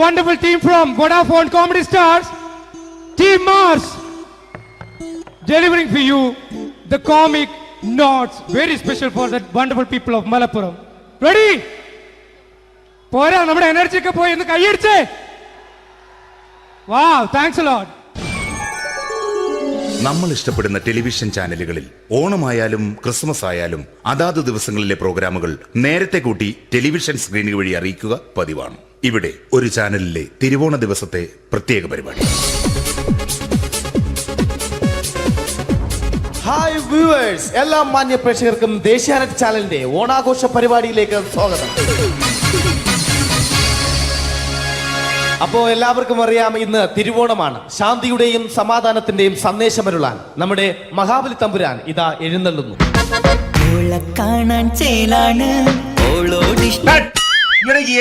Wonderful team from Vodafone Comedy Stars, Team Mars, delivering for you the comic notes, very special for the wonderful people of Malappuram. Ready? പോരാ, നമ്മുടെ energy ഒക്കെ പോയി, ഒന്ന് കൈയടിച്ചേ. Wow, thanks a lot. നമ്മൾ ഇഷ്ടപ്പെടുന്ന television ചാനലുകളിൽ ഓണമായാലും Christmas ആയാലും അതാത് ദിവസങ്ങളിലെ പ്രോഗ്രാമുകൾ നേരത്തെ കൂട്ടി ടെലിവിഷൻ സ്ക്രീനുകൾ വഴി അറിയിക്കുക പതിവാണ്. ഇവിടെ ഒരു ചാനലിലെ തിരുവോണ ദിവസത്തെ പ്രത്യേക പരിപാടി. ഹായ് വ്യൂവേഴ്സ്, എല്ലാ മാന്യ പ്രേക്ഷകർക്കും ദേശീയാനെറ്റ് ചാനലിന്റെ ഓണാഘോഷ പരിപാടിയിലേക്ക് സ്വാഗതം. അപ്പോൾ എല്ലാവർക്കും അറിയാം, ഇന്ന് തിരുവോണമാണ്. ശാന്തിയുടെയും സമാധാനത്തിന്റെയും സന്ദേശമരുളാൻ നമ്മുടെ മഹാബലി തമ്പുരാൻ ഇതാ എഴുന്നള്ളുന്നു.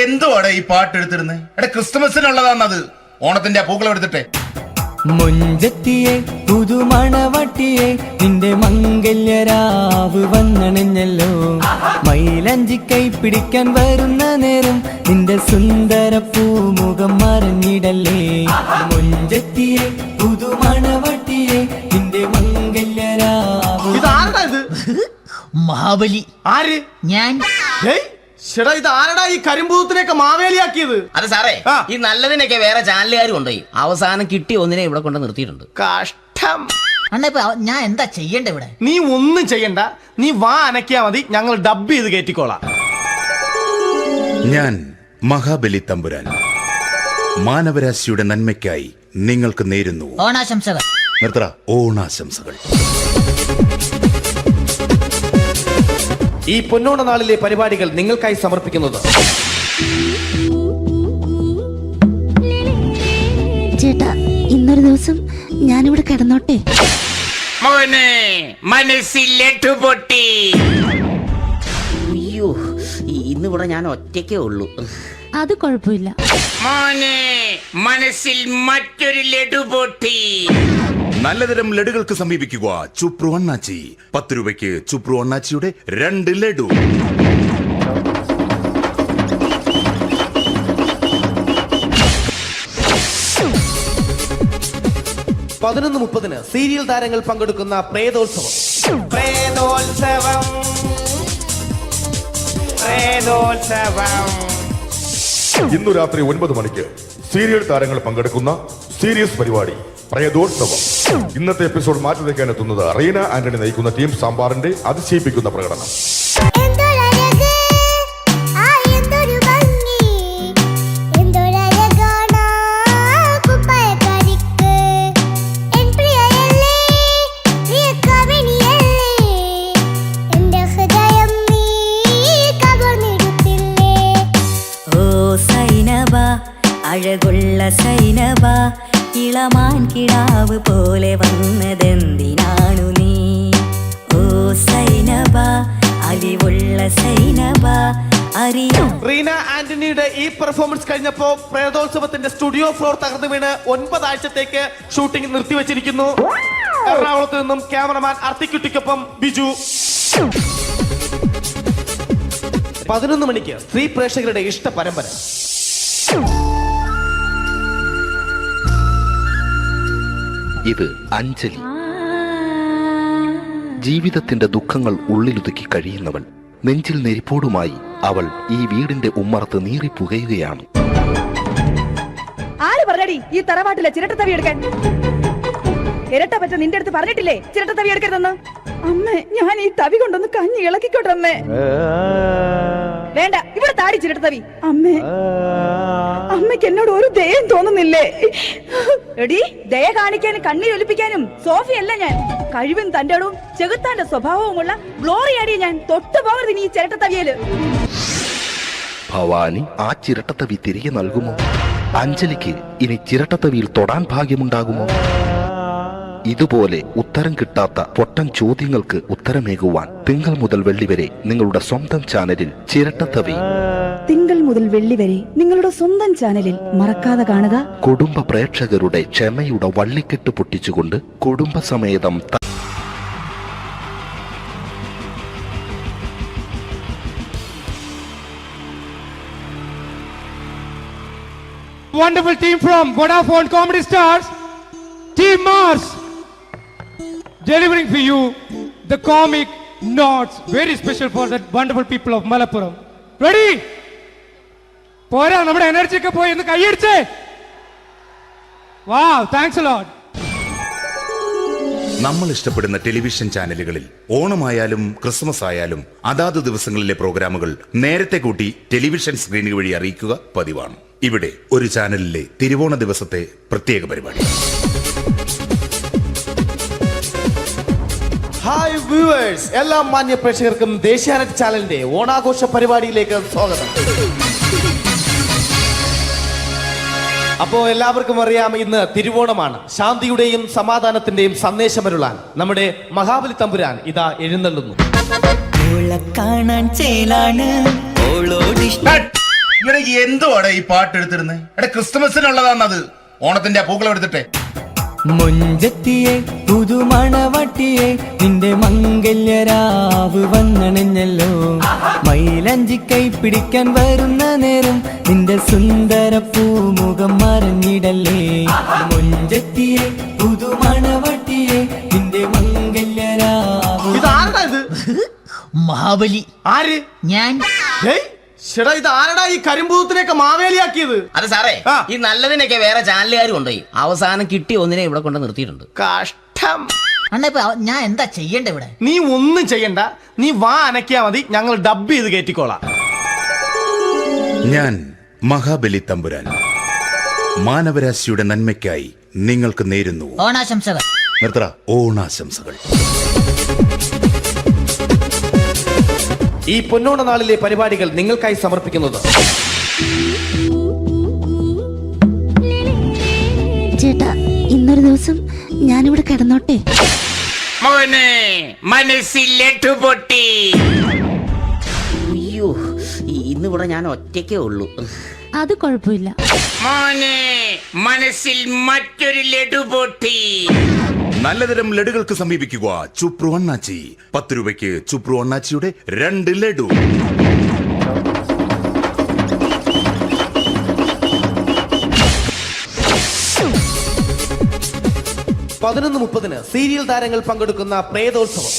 എന്തുവാടെ ഈ പാട്ട് എടുത്തിരുന്നത്? എടാ, ക്രിസ്തുമസിനുള്ളതാണത്. ഓണത്തിന്റെ പൂക്കളം എടുത്തിട്ടെ. മുഞ്ചത്തിയെ പുതുമണവട്ടിയെ നിന്റെ മംഗല്യരാവ് വന്നണഞ്ഞല്ലോ. മൈലഞ്ചി കൈ പിടിക്കാൻ വരുന്ന നേരം നിന്റെ സുന്ദര പൂമുഖം മറഞ്ഞിടല്ലേ. മുഞ്ചത്തിയെ പുതുമണവട്ടിയെ നിന്റെ മംഗല്യരാവ്. ഇതാരടാ ഇത്? മഹാബലി. ആര്? ഞാൻ. ചേട്ടാ, ഇത് ആരടാ ഈ കരിമ്പൂത്തിനെയൊക്കെ മാവേലിയാക്കിയത്? അതെ സാറേ, ഈ നല്ലതിനൊക്കെ വേറെ ചാനലുകാർ കൊണ്ടുപോയി അവസാനം കിട്ടിയ ഒന്നിനെ ഇവിടെ കൊണ്ട് നിർത്തിയിട്ടുണ്ട്. കഷ്ടം. അണ്ണാ, ഇപ്പൊ ഞാൻ എന്താ ചെയ്യണ്ടേ ഇവിടെ? നീ ഒന്നും ചെയ്യണ്ട, നീ വാ അനക്കിയാ മതി, ഞങ്ങൾ ഡബ് ചെയ്ത് കയറ്റിക്കോളാം. ഞാൻ മഹാബലി തമ്പുരാൻ മാനവരാശിയുടെ നന്മയ്ക്കായി നിങ്ങൾക്ക് നേരുന്നു ഓണാശംസകൾ. നിർത്തറ. ഓണാശംസകൾ. ഈ പൊന്നോണ നാളിലെ പരിപാടികൾ നിങ്ങൾക്കായി സമർപ്പിക്കുന്നത് ചേട്ടാ, ഇന്നൊരു ദിവസം ഞാനിവിടെ കിടന്നോട്ടെ. മോനെ മനസ്സിലെട്ടു പൊട്ടി. അയ്യോ, ഇന്നിവിടെ ഞാൻ ഒറ്റയ്ക്കേ ഉള്ളൂ. അത് കുഴപ്പമില്ല. മോനെ മനസ്സിൽ മറ്റൊരു ലഡു പൊട്ടി. നല്ലതരം ലഡുകൾക്ക് സമീപിക്കുക ചുപ്രു അണ്ണാച്ചി. 10 രൂപയ്ക്ക് ചുപ്രു അണ്ണാച്ചിയുടെ 2 ലഡു. (11:30) സീരിയൽ താരങ്ങൾ പങ്കെടുക്കുന്ന പ്രേതോത്സവം. ഇന്നു രാത്രി 9 മണിക്ക് സീരിയൽ താരങ്ങൾ പങ്കെടുക്കുന്ന സീരീസ് പരിപാടി പ്രേതോത്സവം. ഇന്നത്തെ എപ്പിസോഡ് മാറ്റി വയ്ക്കാൻ എത്തുന്നത് റീന ആന്റണി നയിക്കുന്ന ടീം സാമ്പാറിന്റെ അതിശയിപ്പിക്കുന്ന പ്രകടനം. അഴകുള്ള സൈനബ, ഇളമാൻ കിടാവ് പോലെ വന്നതെന്തിനാണു നീ? ഓ സൈനബ, അലിവുള്ള സൈനബ, അറിയാം. റീന ആന്റണിയുടെ ഈ പെർഫോമൻസ് കഴിഞ്ഞപ്പോ പ്രേതോത്സവത്തിന്റെ സ്റ്റുഡിയോ ഫ്ലോർ തകർന്നു വീണ് 9 ആഴ്ചത്തേക്ക് ഷൂട്ടിംഗ് നിർത്തിവെച്ചിരിക്കുന്നു. എറണാകുളത്ത് നിന്നും ക്യാമറമാൻ അർത്തിക്കുട്ടിക്കൊപ്പം ബിജു. 11 മണിക്ക് സ്ത്രീ പ്രേക്ഷകരുടെ ഇഷ്ട പരമ്പര. ഇത് അഞ്ജലി. ജീവിതത്തിന്റെ ദുഃഖങ്ങൾ ഉള്ളിലൊതുക്കി കഴിയുന്നവൾ. നെഞ്ചിൽ നെരിപ്പോടുമായി അവൾ ഈ വീടിന്റെ ഉമ്മറത്ത് നീറി പുകയുകയാണ്. ആര് പറഞ്ഞടി ഈ തറവാട്ടിലെ ചിരട്ടത്തവി എടുക്കാൻ? ഇരട്ട പറ്റ നിന്റെ അടുത്ത് പറഞ്ഞിട്ടില്ലേ ചിരട്ടത്തവി എടുക്കരുതെന്ന്? അമ്മേ, ഞാൻ ഈ തവി കൊണ്ടൊന്ന് കഞ്ഞി ഇളക്കിക്കോട്ടെ അമ്മേ. വേണ്ട, ഇവിടെ താടി ചിരട്ടത്തവി. അമ്മേ, അമ്മയ്ക്ക് എന്നോട് ഒരു ദയം തോന്നുന്നില്ലേ? എടി, ദയ കാണിക്കാനും കണ്ണീരൊലിപ്പിക്കാനും സോഫിയല്ല ഞാൻ. കഴിവും തന്റെടവും ചെകുത്താന്റെ സ്വഭാവവുമുള്ള ഗ്ലോറി ആടിയ ഞാൻ. തൊട്ടു പോകരുത് നീ ചിരട്ടത്തവിയല്. ഭവാനി ആ ചിരട്ടത്തവി തിരികെ നൽകുമോ? അഞ്ജലിക്ക് ഇനി ചിരട്ടത്തവിയിൽ തൊടാൻ ഭാഗ്യമുണ്ടാകുമോ? ഇതുപോലെ ഉത്തരം കിട്ടാത്ത പൊട്ടൻ ചോദ്യങ്ങൾക്ക് ഉത്തരമേകുവാൻ തിങ്കൾ മുതൽ വെള്ളി വരെ നിങ്ങളുടെ സ്വന്തം ചാനലിൽ ചിരട്ടത്തവി. തിങ്കൾ മുതൽ വെള്ളി വരെ നിങ്ങളുടെ സ്വന്തം ചാനലിൽ മറക്കാതെ കാണുക. കുടുംബ പ്രേക്ഷകരുടെ ക്ഷമയുടെ വള്ളിക്കെട്ട് പൊട്ടിച്ചുകൊണ്ട് കുടുംബസമേതം wonderful team from Vodafone Comedy Stars, Team Mars, delivering for you the comic notes, very special for the wonderful people of Malappuram. Ready? പോരാ നമ്മുടെ എനർജി ഒക്കെ പോയി ഒന്ന് കൈയടിച്ചേ. Wow, thanks a lot. നമ്മൾ ഇഷ്ടപ്പെടുന്ന ടെലിവിഷൻ ചാനലുകളിൽ ഓണമായാലും ക്രിസ്മസ് ആയാലും അതാത് ദിവസങ്ങളിലെ പ്രോഗ്രാമുകൾ നേരത്തെ കൂട്ടി ടെലിവിഷൻ സ്ക്രീനുകൾ വഴി അറിയിക്കുക പതിവാണ്. ഇവിടെ ഒരു ചാനലിലെ തിരുവോണ ദിവസത്തെ പ്രത്യേക പരിപാടി. ഹായ് വ്യൂവേഴ്സ്, എല്ലാ മാന്യ പ്രേക്ഷകർക്കും ദേശീയാനെറ്റ് ചാനലിന്റെ ഓണാഘോഷ പരിപാടിയിലേക്ക് സ്വാഗതം. അപ്പോ എല്ലാവർക്കും അറിയാം, ഇന്ന് തിരുവോണമാണ്. ശാന്തിയുടെയും സമാധാനത്തിന്റെയും സന്ദേശമരുളാൻ നമ്മുടെ മഹാബലി തമ്പുരാൻ ഇതാ എഴുന്നള്ളുന്നു. കാണാൻ ചേലാണ് എന്തുവാടെ ഈ പാട്ട് എടുത്തിരുന്നത്? എടാ ക്രിസ്മസിനുള്ളതാണത്. ഓണത്തിന്റെ പൂക്കളം എടുത്തിട്ടെ. മുഞ്ചത്തിയെ പുതുമണവട്ടിയെ നിന്റെ മംഗല്യരാവ് വന്നണഞ്ഞല്ലോ. മൈലഞ്ചി കൈ പിടിക്കാൻ വരുന്ന നേരം നിന്റെ സുന്ദര പൂമുഖം മറഞ്ഞിടല്ലേ. മുഞ്ചത്തിയെ പുതുമണവട്ടിയെ നിന്റെ മംഗല്യരാവ്. ഇതാരടാ ഇത്? മഹാബലി. ആര്? ഞാൻ. ചേട്ടാ, ഇത് ആരടാ ഈ കരിമ്പൂത്തിനെയൊക്കെ മാവേലിയാക്കിയത്? അതെ സാറേ, ഈ നല്ലതിനൊക്കെ വേറെ ചാനലുകാർ കൊണ്ടുപോയി അവസാനം കിട്ടിയ ഒന്നിനെ ഇവിടെ കൊണ്ട് നിർത്തിയിട്ടുണ്ട്. കഷ്ടം. ഞാൻ എന്താ ചെയ്യണ്ടേ ഇവിടെ? നീ ഒന്നും ചെയ്യണ്ട, നീ വാ അനക്കിയാ മതി, ഞങ്ങൾ ഡബ് ചെയ്ത് കയറ്റിക്കോളാം. ഞാൻ മഹാബലി തമ്പുരാൻ മാനവരാശിയുടെ നന്മയ്ക്കായി നിങ്ങൾക്ക് നേരുന്നു ഓണാശംസകൾ. നിർത്തറ. ഓണാശംസകൾ. ഈ പൊന്നോണ നാളിലെ പരിപാടികൾ നിങ്ങൾക്കായി സമർപ്പിക്കുന്നത് ചേട്ടാ, ഇന്നൊരു ദിവസം ഞാനിവിടെ കിടന്നോട്ടെ. മോനെ മനസ്സിൽ ലഡുപൊട്ടി. അയ്യോ, ഇന്നിവിടെ ഞാൻ ഒറ്റയ്ക്കേ ഉള്ളൂ. അത് കുഴപ്പമില്ല. മോനെ മനസ്സിൽ മറ്റൊരു ലഡുപൊട്ടി. നല്ലതരം ലഡുകൾക്ക് സമീപിക്കുക ചുപ്രു അണ്ണാച്ചി. 10 രൂപയ്ക്ക് ചുപ്രു അണ്ണാച്ചിയുടെ 2 ലഡു. പതിനൊന്ന് 30 സീരിയൽ താരങ്ങൾ പങ്കെടുക്കുന്ന പ്രേതോത്സവം.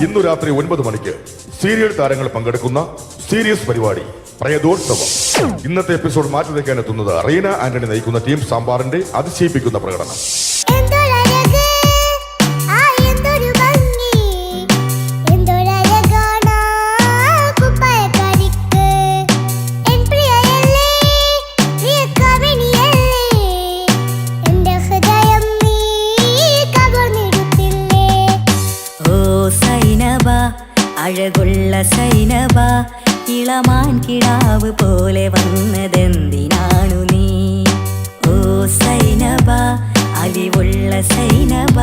ഇന്നു രാത്രി 9 മണിക്ക് സീരിയൽ താരങ്ങൾ പങ്കെടുക്കുന്ന സീരിയസ് പരിപാടി പ്രേതോത്സവം. ഇന്നത്തെ എപ്പിസോഡ് മാറ്റി വയ്ക്കാൻ എത്തുന്നത് റീന ആന്റണി നയിക്കുന്ന ടീം സാമ്പാറിന്റെ അതിശയിപ്പിക്കുന്ന പ്രകടനം. അഴകുള്ള സൈനബ, ഇളമാൻ കിടാവ് പോലെ വന്നതെന്തിനാണു നീ? ഓ സൈനബ, അലിവുള്ള സൈനബ,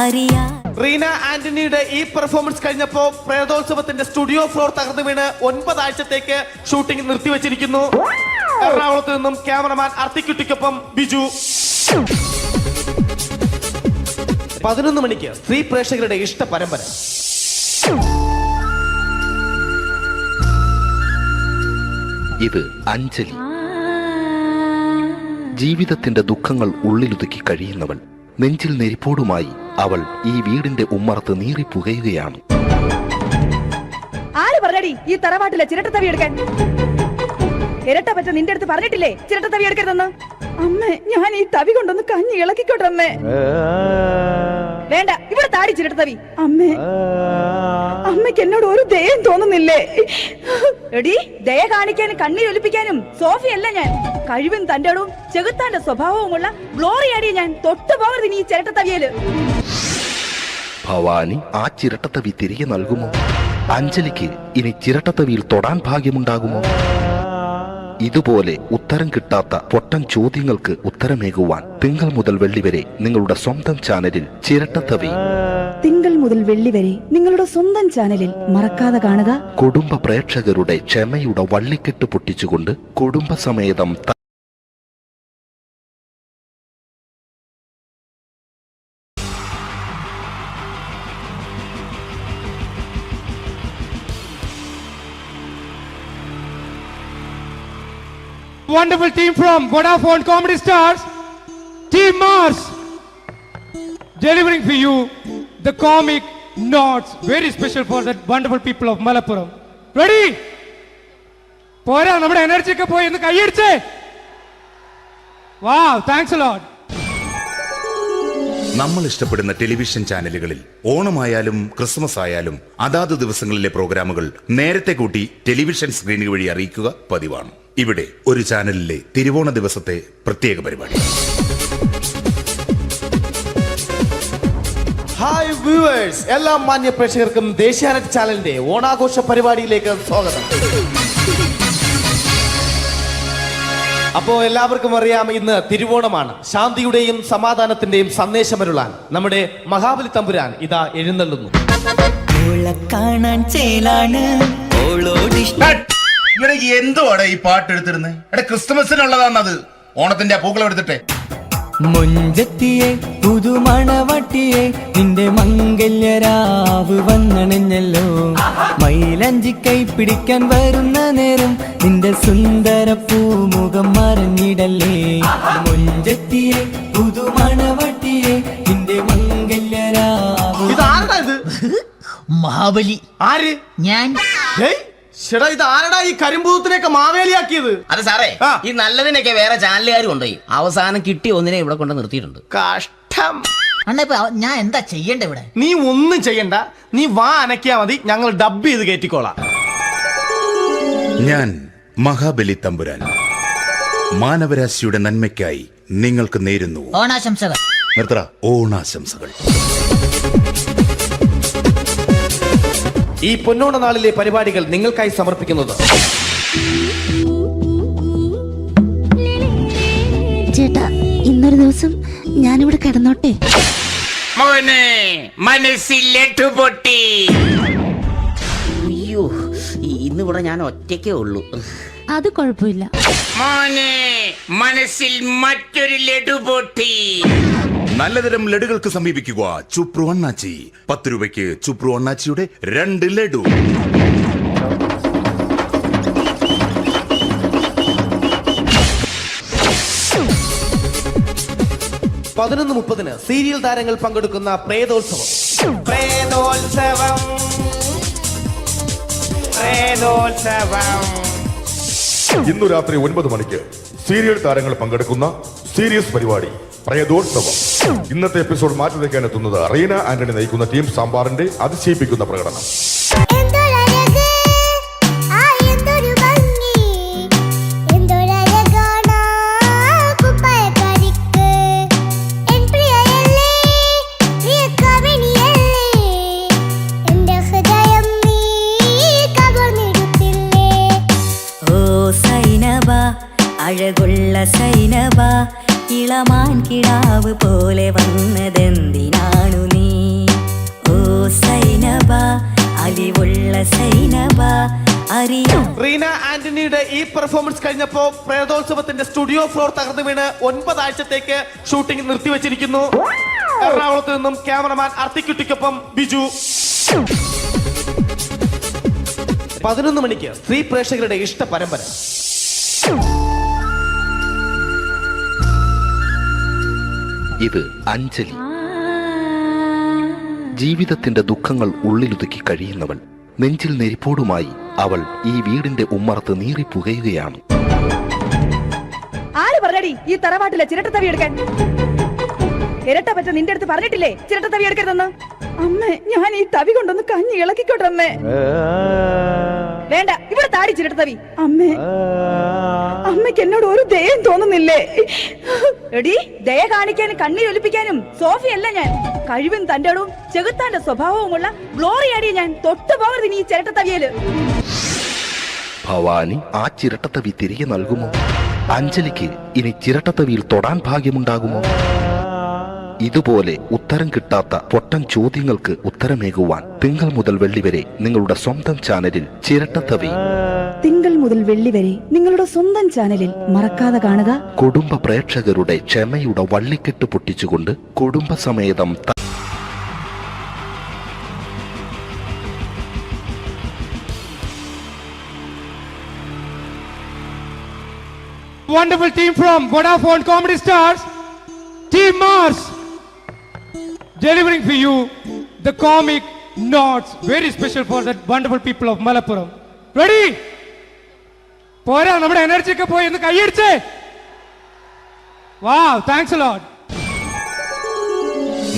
അറിയാ. റീന ആന്റണിയുടെ ഈ പെർഫോമൻസ് കഴിഞ്ഞപ്പോ പ്രേതോത്സവത്തിന്റെ സ്റ്റുഡിയോ ഫ്ലോർ തകർന്നു വീണ് 9 ആഴ്ചത്തേക്ക് ഷൂട്ടിംഗ് നിർത്തിവെച്ചിരിക്കുന്നു. എറണാകുളത്ത് നിന്നും ക്യാമറമാൻ അർത്തിക്കുട്ടിക്കൊപ്പം ബിജു. 11 മണിക്ക് സ്ത്രീ പ്രേക്ഷകരുടെ ഇഷ്ട പരമ്പര. ഇത് അഞ്ജലി. ജീവിതത്തിന്റെ ദുഃഖങ്ങൾ ഉള്ളിലൊതുക്കി കഴിയുന്നവൾ. നെഞ്ചിൽ നെരിപ്പോടുമായി അവൾ ഈ വീടിന്റെ ഉമ്മറത്ത് നീറി പുകയുകയാണ്. ആര് പറഞ്ഞടി ഈ തറവാട്ടിലെ ചിരട്ടത്തവി എടുക്കാൻ? ഇരട്ട പറ്റ നിന്റെ അടുത്ത് പറഞ്ഞിട്ടില്ലേ ചിരട്ടത്തവി എടുക്കരുതെന്ന്? അമ്മേ, ഞാൻ ഈ തവി കൊണ്ടൊന്ന് കഞ്ഞി ഇളക്കിക്കോട്ടെ അമ്മേ. വേണ്ട, ഇവിടെ താടി ചിരട്ടത്തവി. അമ്മേ, അമ്മയ്ക്ക് എന്നോട് ഒരു ദയം തോന്നുന്നില്ലേ? എടി, ദയ കാണിക്കാനും കണ്ണീരൊലിപ്പിക്കാനും സോഫിയല്ല ഞാൻ. കഴിവും തന്റെടവും ചെകുത്താന്റെ സ്വഭാവവുമുള്ള ഗ്ലോറി ആടിയ ഞാൻ. തൊട്ടു പോകരുത് നീ ചിരട്ടത്തവിയല്. ഭവാനി ആ ചിരട്ടത്തവി തിരികെ നൽകുമോ? അഞ്ജലിക്ക് ഇനി ചിരട്ടത്തവിയിൽ തൊടാൻ ഭാഗ്യമുണ്ടാകുമോ? ഇതുപോലെ ഉത്തരം കിട്ടാത്ത പൊട്ടൻ ചോദ്യങ്ങൾക്ക് ഉത്തരമേകുവാൻ തിങ്കൾ മുതൽ വെള്ളി വരെ നിങ്ങളുടെ സ്വന്തം ചാനലിൽ ചിരട്ടത്തവി. തിങ്കൾ മുതൽ വെള്ളി വരെ നിങ്ങളുടെ സ്വന്തം ചാനലിൽ മറക്കാതെ കാണുക. കുടുംബ പ്രേക്ഷകരുടെ ക്ഷമയുടെ വള്ളിക്കെട്ട് പൊട്ടിച്ചുകൊണ്ട് കുടുംബസമേതം wonderful team from Vodafone Comedy Stars, Team Mars, delivering for you the comic notes, very special for the wonderful people of Malappuram. Ready? പോരാ നമ്മുടെ എനർജി ഒക്കെ പോയി ഒന്ന് കൈയടിച്ചേ. Wow, thanks a lot. നമ്മൾ ഇഷ്ടപ്പെടുന്ന ടെലിവിഷൻ ചാനലുകളിൽ ഓണമായാലും ക്രിസ്മസ് ആയാലും അതാത് ദിവസങ്ങളിലെ പ്രോഗ്രാമുകൾ നേരത്തെ കൂട്ടി ടെലിവിഷൻ സ്ക്രീനുകൾ വഴി അറിയിക്കുക പതിവാണ്. ഇവിടെ ഒരു ചാനലിലെ തിരുവോണ ദിവസത്തെ പ്രത്യേക പരിപാടി. ഹായ് വ്യൂവേഴ്സ്, എല്ലാ മാന്യ പ്രേക്ഷകർക്കും ദേശീയാനെറ്റ് ചാനലിന്റെ ഓണാഘോഷ പരിപാടിയിലേക്ക് സ്വാഗതം. അപ്പോ എല്ലാവർക്കും അറിയാം, ഇന്ന് തിരുവോണമാണ്. ശാന്തിയുടെയും സമാധാനത്തിന്റെയും സന്ദേശമരുളാൻ നമ്മുടെ മഹാബലി തമ്പുരാൻ ഇതാ എഴുന്നള്ളുന്നു. കാണാൻ ചേലാണ് എന്തുവാടാ ഈ പാട്ട് എടുത്തിരുന്നത്? എടാ ക്രിസ്മസിനുള്ളതാണത്. ഓണത്തിന്റെ പൂക്കളം എടുത്തിട്ടെ. മുഞ്ചത്തിയെ പുതുമണവട്ടിയെ നിന്റെ മംഗല്യരാവ് വന്നണഞ്ഞല്ലോ. മൈലഞ്ചി കൈ പിടിക്കാൻ വരുന്ന നേരം നിന്റെ സുന്ദര പൂമുഖം മറഞ്ഞിടല്ലേ. മുഞ്ചത്തിയെ പുതുമണവട്ടിയെ നിന്റെ മംഗല്യരാവ്. ഇതാരടാ ഇത്? മഹാബലി. ആര്? ഞാൻ. ചേട്ടാ, ഇത് ആരടാ ഈ കരിമ്പൂത്തിനെയൊക്കെ മാവേലിയാക്കിയത്? അതെ സാറേ, ഈ നല്ലതിനൊക്കെ വേറെ ചാനലുകാർ കൊണ്ടുപോയി അവസാനം കിട്ടിയ ഒന്നിനെ ഇവിടെ കൊണ്ട് നിർത്തിയിട്ടുണ്ട്. കഷ്ടം. അണ്ണാ ഇപ്പൊ ഞാൻ എന്താ ചെയ്യണ്ടേ ഇവിടെ? നീ ഒന്നും ചെയ്യണ്ട, നീ വാ അനക്കിയാ മതി, ഞങ്ങൾ ഡബ് ചെയ്ത് കയറ്റിക്കോളാം. ഞാൻ മഹാബലി തമ്പുരാൻ മാനവരാശിയുടെ നന്മയ്ക്കായി നിങ്ങൾക്ക് നേരുന്നു ഓണാശംസകൾ. നിർത്തറ. ഓണാശംസകൾ. ഈ പൊന്നോണ നാളിലെ പരിപാടികൾ നിങ്ങൾക്കായി സമർപ്പിക്കുന്നത് ചേട്ടാ, ഇന്നൊരു ദിവസം ഞാനിവിടെ കിടന്നോട്ടെ. മോനെ മനസ്സിൽ ലഡുപൊട്ടി. അയ്യോ, ഇന്നിവിടെ ഞാൻ ഒറ്റയ്ക്കേ ഉള്ളൂ. അത് കുഴപ്പമില്ല. മോനെ മനസ്സിൽ മറ്റൊരു ലഡുപൊട്ടി. നല്ലതരം ലഡുകൾക്ക് സമീപിക്കുക ചുപ്രു അണ്ണാച്ചി. 10 രൂപയ്ക്ക് ചുപ്രു അണ്ണാച്ചിയുടെ 2 ലഡു. പതിനൊന്ന് 30 സീരിയൽ താരങ്ങൾ പങ്കെടുക്കുന്ന പ്രേതോത്സവം. ഇന്നു രാത്രി 9 മണിക്ക് സീരിയൽ താരങ്ങൾ പങ്കെടുക്കുന്ന സീരിയസ് പരിപാടി പ്രേതോത്സവം. ഇന്നത്തെ എപ്പിസോഡ് മാറ്റി വയ്ക്കാൻ എത്തുന്നത് റീന ആന്റണി നയിക്കുന്ന ടീം സാമ്പാറിന്റെ അതിശയിപ്പിക്കുന്ന പ്രകടനം. അഴകുള്ള സൈനബ, ഇളമാൻ കിടാവ് പോലെ വന്നതെന്തിനാണു നീ? ഓ സൈനബ, അലിവുള്ള സൈനബ, അറിയാം. റീന ആന്റണിയുടെ ഈ പെർഫോമൻസ് കഴിഞ്ഞപ്പോ പ്രേതോത്സവത്തിന്റെ സ്റ്റുഡിയോ ഫ്ലോർ തകർന്നു വീണ് 9 ആഴ്ചത്തേക്ക് ഷൂട്ടിംഗ് നിർത്തിവെച്ചിരിക്കുന്നു. എറണാകുളത്ത് നിന്നും ക്യാമറമാൻ അർത്തിക്കുട്ടിക്കൊപ്പം ബിജു. 11 മണിക്ക് സ്ത്രീ പ്രേക്ഷകരുടെ ഇഷ്ട പരമ്പര. ഇത് അഞ്ജലി. ജീവിതത്തിന്റെ ദുഃഖങ്ങൾ ഉള്ളിലൊതുക്കി കഴിയുന്നവൾ. നെഞ്ചിൽ നെരിപ്പോടുമായി അവൾ ഈ വീടിന്റെ ഉമ്മറത്ത് നീറി പുകയുകയാണ്. ആര് പറഞ്ഞടി ഈ തറവാട്ടിലെ ചിരട്ടത്തവി എടുക്കാൻ? ഇരട്ട പറ്റ നിന്റെ അടുത്ത് പറഞ്ഞിട്ടില്ലേ ചിരട്ടത്തവി എടുക്കരുതെന്ന്? അമ്മേ, ഞാൻ ഈ തവി കൊണ്ടൊന്ന് കഞ്ഞി ഇളക്കിക്കോട്ടെ അമ്മേ. വേണ്ട, ഇവിടെ താടി ചിരട്ടത്തവി. അമ്മേ, അമ്മയ്ക്ക് എന്നോട് ഒരു ദയം തോന്നുന്നില്ലേ? എടി, ദയ കാണിക്കാനും കണ്ണീരൊലിപ്പിക്കാനും സോഫിയല്ല ഞാൻ. കഴിവും തന്റെടവും ചെകുത്താന്റെ സ്വഭാവവുമുള്ള ഗ്ലോറി ആടിയ ഞാൻ. തൊട്ടു പോകരുത് നീ ചിരട്ടത്തവിയല്. ഭവാനി ആ ചിരട്ടത്തവി തിരികെ നൽകുമോ? അഞ്ജലിക്ക് ഇനി ചിരട്ടത്തവിയിൽ തൊടാൻ ഭാഗ്യമുണ്ടാകുമോ? ഇതുപോലെ ഉത്തരം കിട്ടാത്ത പൊട്ടൻ ചോദ്യങ്ങൾക്ക് ഉത്തരമേകുവാൻ തിങ്കൾ മുതൽ വെള്ളി വരെ നിങ്ങളുടെ സ്വന്തം ചാനലിൽ ചിരട്ടത്തവി. തിങ്കൾ മുതൽ വെള്ളി വരെ നിങ്ങളുടെ സ്വന്തം ചാനലിൽ മറക്കാതെ കാണുക. കുടുംബ പ്രേക്ഷകരുടെ ക്ഷമയുടെ വള്ളിക്കെട്ട് പൊട്ടിച്ചുകൊണ്ട് കുടുംബസമേതം wonderful team from Vodafone Comedy Stars, Team Mars, delivering for you the comic notes, very special for the wonderful people of Malappuram. Ready? പോരാ നമ്മുടെ എനർജി ഒക്കെ പോയി ഒന്ന് കൈയടിച്ചേ. Wow, thanks a lot.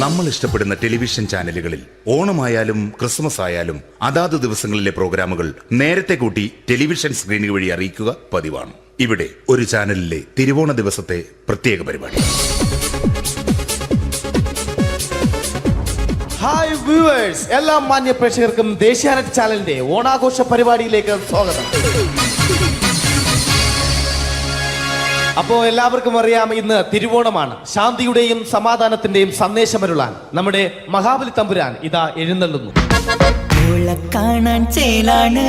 നമ്മൾ ഇഷ്ടപ്പെടുന്ന ടെലിവിഷൻ ചാനലുകളിൽ ഓണമായാലും ക്രിസ്മസ് ആയാലും അതാത് ദിവസങ്ങളിലെ പ്രോഗ്രാമുകൾ നേരത്തെ കൂട്ടി ടെലിവിഷൻ സ്ക്രീനുകൾ വഴി അറിയിക്കുക പതിവാണ്. ഇവിടെ ഒരു ചാനലിലെ തിരുവോണ ദിവസത്തെ പ്രത്യേക പരിപാടി. ഹായ് വ്യൂവേഴ്സ്, എല്ലാ മാന്യ പ്രേക്ഷകർക്കും ദേശീയാനെറ്റ് ചാനലിന്റെ ഓണാഘോഷ പരിപാടിയിലേക്ക് സ്വാഗതം. അപ്പോ എല്ലാവർക്കും അറിയാം, ഇന്ന് തിരുവോണമാണ്. ശാന്തിയുടെയും സമാധാനത്തിന്റെയും സന്ദേശമരുളാൻ നമ്മുടെ മഹാബലി തമ്പുരാൻ ഇതാ എഴുന്നള്ളുന്നു. കാണാൻ ചേലാണ്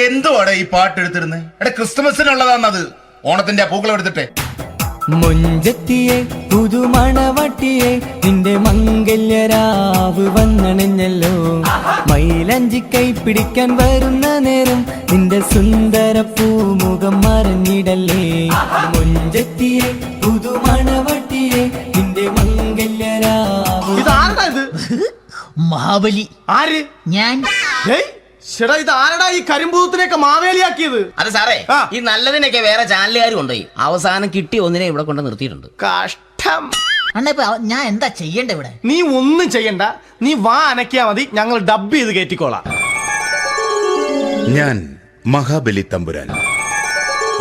എന്തുവാടെ ഈ പാട്ട് എടുത്തിരുന്നത്? എടാ ക്രിസ്മസിനുള്ളതാണത്. ഓണത്തിന്റെ പൂക്കളം എടുത്തിട്ടെ. മുഞ്ചത്തിയെ പുതുമണവട്ടിയെ നിന്റെ മംഗല്യരാവ് വന്നണഞ്ഞല്ലോ. മൈലഞ്ചി കൈ പിടിക്കാൻ വരുന്ന നേരം നിന്റെ സുന്ദര പൂമുഖം മറഞ്ഞിടല്ലേ. മുഞ്ചത്തിയെ പുതുമണവട്ടിയെ നിന്റെ മംഗല്യരാവ്. ഇതാരടാ ഇത്? മഹാബലി. ആര്? ഞാൻ. ചേട്ടാ, ഇത് ആരടാ ഈ കരിമ്പൂത്തിനെയൊക്കെ മാവേലിയാക്കിയത്? അതെ സാറേ, ഈ നല്ലതിനൊക്കെ വേറെ ചാനലുകാർ കൊണ്ടുപോയി അവസാനം കിട്ടിയ ഒന്നിനെ ഇവിടെ കൊണ്ട് നിർത്തിയിട്ടുണ്ട്. കഷ്ടം. ഞാൻ എന്താ ചെയ്യണ്ട ഇവിടെ? നീ ഒന്നും ചെയ്യണ്ട, നീ വാ അനക്കിയാ മതി, ഞങ്ങൾ ഡബ് ചെയ്ത് കയറ്റിക്കോളാം. ഞാൻ മഹാബലി തമ്പുരാൻ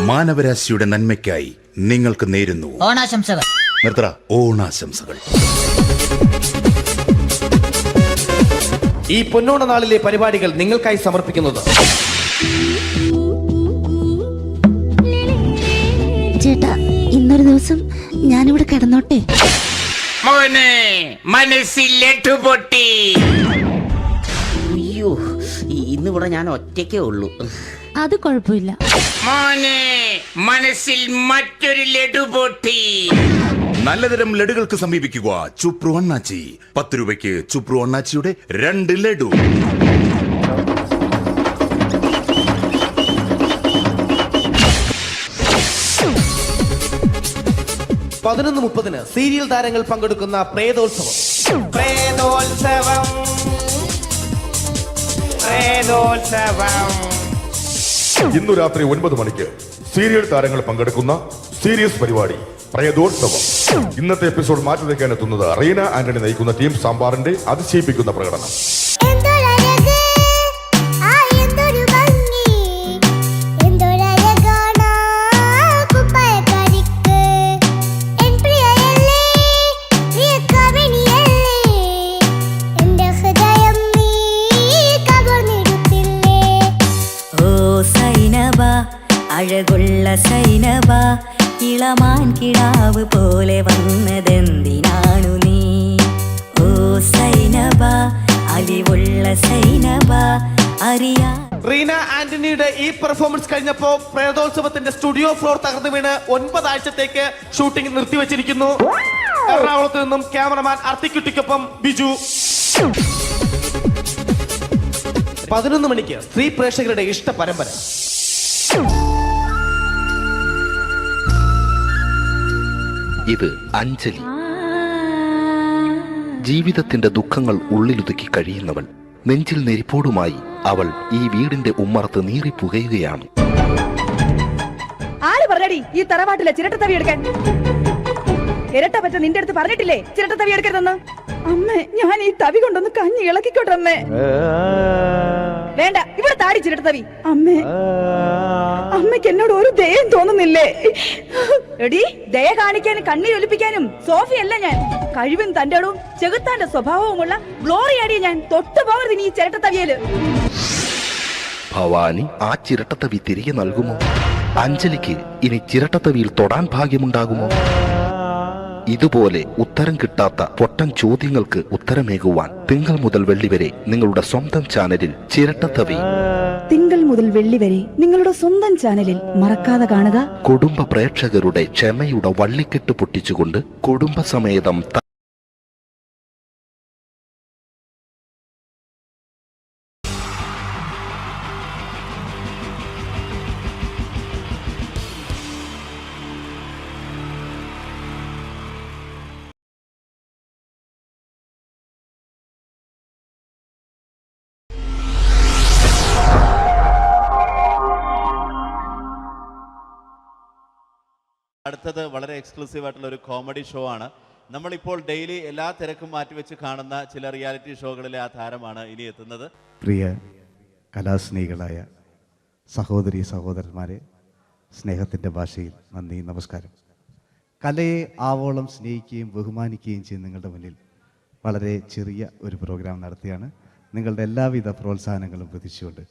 മാനവരാശിയുടെ നന്മയ്ക്കായി നിങ്ങൾക്ക് നേരുന്നു ഓണാശംസകൾ. നിർത്തറ. ഓണാശംസകൾ. ഈ പൊന്നോണ നാളിലെ പരിപാടികൾ നിങ്ങൾക്കായി സമർപ്പിക്കുന്നത് ചേട്ടാ, ഇന്നൊരു ദിവസം ഞാനിവിടെ കിടന്നോട്ടെ. മോനെ മനസ്സിൽ ലഡുപൊട്ടി. അയ്യോ, ഇന്നിവിടെ ഞാൻ ഒറ്റയ്ക്കേ ഉള്ളൂ. അത് കുഴപ്പമില്ല. മോനെ മനസ്സിൽ മറ്റൊരു ലഡുപൊട്ടി. നല്ലതരം ലഡുകൾക്ക് സമീപിക്കുക ചുപ്രു അണ്ണാച്ചി. 10 രൂപയ്ക്ക് ചുപ്രു അണ്ണാച്ചിയുടെ 2 ലഡു. പതിനൊന്ന് 30 സീരിയൽ താരങ്ങൾ പങ്കെടുക്കുന്ന പ്രേതോത്സവം. ഇന്നു രാത്രി 9 മണിക്ക് സീരിയൽ താരങ്ങൾ പങ്കെടുക്കുന്ന സീരിയസ് പരിപാടി പ്രേതോത്സവം. ഇന്നത്തെ എപ്പിസോഡ് മാറ്റി വയ്ക്കാൻ എത്തുന്നത് റീന ആന്റണി നയിക്കുന്ന ടീം സാമ്പാറിന്റെ അതിശയിപ്പിക്കുന്ന പ്രകടനം. അഴകുള്ള സൈനബ, ഇളമാൻ കിടാവ് പോലെ വന്നതെന്തിനാണു നീ? ഓ സൈനബ, അലിവുള്ള സൈനബ, അറിയാ. റീന ആന്റണിയുടെ ഈ പെർഫോമൻസ് കഴിഞ്ഞപ്പോ പ്രേതോത്സവത്തിന്റെ സ്റ്റുഡിയോ ഫ്ലോർ തകർന്നു വീണ് 9 ആഴ്ചത്തേക്ക് ഷൂട്ടിംഗ് നിർത്തിവെച്ചിരിക്കുന്നു. എറണാകുളത്ത് നിന്നും ക്യാമറമാൻ അർത്തിക്കുട്ടിക്കൊപ്പം ബിജു. 11 മണിക്ക് സ്ത്രീ പ്രേക്ഷകരുടെ ഇഷ്ട പരമ്പര. ഇത് അഞ്ജലി. ജീവിതത്തിന്റെ ദുഃഖങ്ങൾ ഉള്ളിലൊതുക്കി കഴിയുന്നവൾ. നെഞ്ചിൽ നെരിപ്പോടുമായി അവൾ ഈ വീടിന്റെ ഉമ്മറത്ത് നീറി പുകയുകയാണ്. ആര് പറഞ്ഞടി ഈ തറവാട്ടിലെ ചിരട്ടത്തവി എടുക്കാൻ? ഇരട്ട പറ്റ നിന്റെ അടുത്ത് പറഞ്ഞിട്ടില്ലേ ചിരട്ടത്തവി എടുക്കരുതെന്ന്? അമ്മേ, ഞാൻ ഈ തവി കൊണ്ടൊന്ന് കഞ്ഞി ഇളക്കിക്കോട്ടെ അമ്മേ. വേണ്ട, ഇവിടെ താടി ചിരട്ടത്തവി. അമ്മേ, അമ്മയ്ക്ക് എന്നോട് ഒരു ദയം തോന്നുന്നില്ലേ? എടി, ദയ കാണിക്കാനും കണ്ണീരൊലിപ്പിക്കാനും സോഫിയല്ല ഞാൻ. കഴിവും തന്റെടവും ചെകുത്താന്റെ സ്വഭാവവുമുള്ള ഗ്ലോറി ആടിയ ഞാൻ. തൊട്ടു പോകരുത് നീ ചിരട്ടത്തവിയല്. ഭവാനി ആ ചിരട്ടത്തവി തിരികെ നൽകുമോ? അഞ്ജലിക്ക് ഇനി ചിരട്ടത്തവിയിൽ തൊടാൻ ഭാഗ്യമുണ്ടാകുമോ? ഇതുപോലെ ഉത്തരം കിട്ടാത്ത പൊട്ടൻ ചോദ്യങ്ങൾക്ക് ഉത്തരമേകുവാൻ തിങ്കൾ മുതൽ വെള്ളി വരെ നിങ്ങളുടെ സ്വന്തം ചാനലിൽ ചിരട്ടത്തവി. തിങ്കൾ മുതൽ വെള്ളി വരെ നിങ്ങളുടെ സ്വന്തം ചാനലിൽ മറക്കാതെ കാണുക. കുടുംബ പ്രേക്ഷകരുടെ ക്ഷമയുടെ വള്ളിക്കെട്ട് പൊട്ടിച്ചുകൊണ്ട് കുടുംബസമേതം അടുത്തത് വളരെ എക്സ്ക്ലൂസീവ് ആയിട്ടുള്ള ഒരു കോമഡി ഷോ ആണ്. നമ്മളിപ്പോൾ ഡെയിലി എല്ലാ തിരക്കും മാറ്റിവെച്ച് കാണുന്ന ചില റിയാലിറ്റി ഷോകളിലെ ആ താരമാണ് ഇനി എത്തുന്നത്. പ്രിയ കലാസ്നേഹികളായ സഹോദരി സഹോദരന്മാരെ, സ്നേഹത്തിൻ്റെ ഭാഷയിൽ നന്ദി, നമസ്കാരം. കലയെ ആവോളം സ്നേഹിക്കുകയും ബഹുമാനിക്കുകയും ചെയ്യുന്ന നിങ്ങളുടെ മുന്നിൽ വളരെ ചെറിയ ഒരു പ്രോഗ്രാം നടത്തിയാണ്. നിങ്ങളുടെ എല്ലാവിധ പ്രോത്സാഹനങ്ങളും പ്രതീക്ഷിച്ചുകൊണ്ട്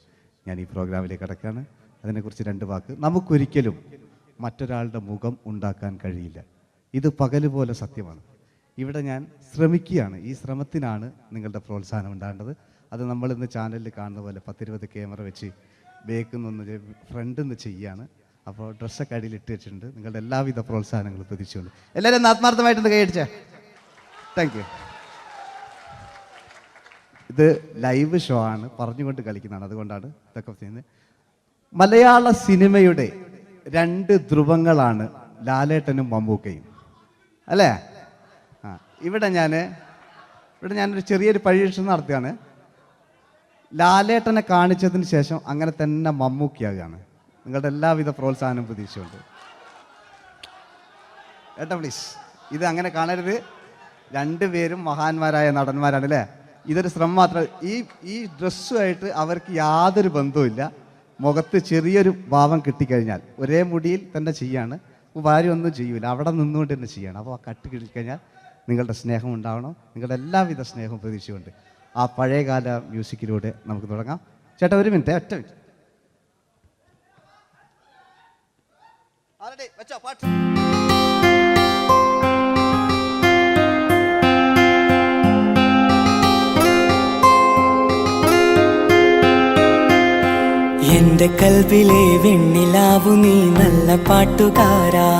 ഞാൻ ഈ പ്രോഗ്രാമിലേക്ക് കടക്കുകയാണ്. അതിനെക്കുറിച്ച് 2 വാക്ക്. നമുക്കൊരിക്കലും മറ്റൊരാളുടെ മുഖം ഉണ്ടാക്കാൻ കഴിയില്ല. ഇത് പകല് പോലെ സത്യമാണ്. ഇവിടെ ഞാൻ ശ്രമിക്കുകയാണ്. ഈ ശ്രമത്തിനാണ് നിങ്ങളുടെ പ്രോത്സാഹനം ഉണ്ടാകേണ്ടത്. അത് നമ്മളിന്ന് ചാനലിൽ കാണുന്ന പോലെ 10-20 ക്യാമറ വെച്ച് ബേക്കുന്നൊന്ന് ഫ്രണ്ടിൽ നിന്ന് ചെയ്യുകയാണ്. അപ്പോൾ ഡ്രസ്സൊക്കെ അടിയിൽ ഇട്ട് വെച്ചിട്ടുണ്ട്. നിങ്ങളുടെ എല്ലാവിധ പ്രോത്സാഹനങ്ങളും പ്രതീക്ഷിച്ചുകൊണ്ട് എല്ലാവരും ആത്മാർത്ഥമായിട്ടൊന്ന് കൈയടിച്ചേ. Thank you. ഇത് ലൈവ് ഷോ ആണ്, പറഞ്ഞുകൊണ്ട് കളിക്കുന്നതാണ്. അതുകൊണ്ടാണ് ഇതൊക്കെ ചെയ്യുന്നത്. മലയാള സിനിമയുടെ 2 ധ്രുവങ്ങളാണ് ലാലേട്ടനും മമ്മൂക്കയും, അല്ലേ? ഇവിടെ ഞാനൊരു ചെറിയൊരു പരീക്ഷണം നടത്തുകയാണ്. ലാലേട്ടനെ കാണിച്ചതിന് ശേഷം അങ്ങനെ തന്നെ മമ്മൂക്കയാകുകയാണ്. നിങ്ങളുടെ എല്ലാവിധ പ്രോത്സാഹനം പ്രതീക്ഷിച്ചുകൊണ്ട് ഏട്ടാ പ്ലീസ്, ഇത് അങ്ങനെ കാണരുത്. 2 പേരും മഹാന്മാരായ നടന്മാരാണ്, അല്ലേ? ഇതൊരു ശ്രമം മാത്രം. ഈ ഡ്രസ്സുമായിട്ട് അവർക്ക് യാതൊരു ബന്ധവുമില്ല. മുഖത്ത് ചെറിയൊരു ഭാവം കിട്ടിക്കഴിഞ്ഞാൽ ഒരേ മുടിയിൽ തന്നെ ചെയ്യാണ്. ഭാര്യ ഒന്നും ചെയ്യൂല, അവിടെ നിന്നുകൊണ്ട് തന്നെ ചെയ്യണം. അപ്പോൾ ആ കട്ട് കിട്ടിക്കഴിഞ്ഞാൽ നിങ്ങളുടെ സ്നേഹം ഉണ്ടാവണം. നിങ്ങളുടെ എല്ലാവിധ സ്നേഹവും പ്രതീക്ഷിച്ചുകൊണ്ട് ആ പഴയകാല മ്യൂസിക്കിലൂടെ നമുക്ക് തുടങ്ങാം. ചേട്ടാ ഒരു മിനിറ്റ്, ഒറ്റ മിനിറ്റ്. എന്റെ കൽവിലെ വെണ്ണിലാവു നീ നല്ല പാട്ടുകാരാ,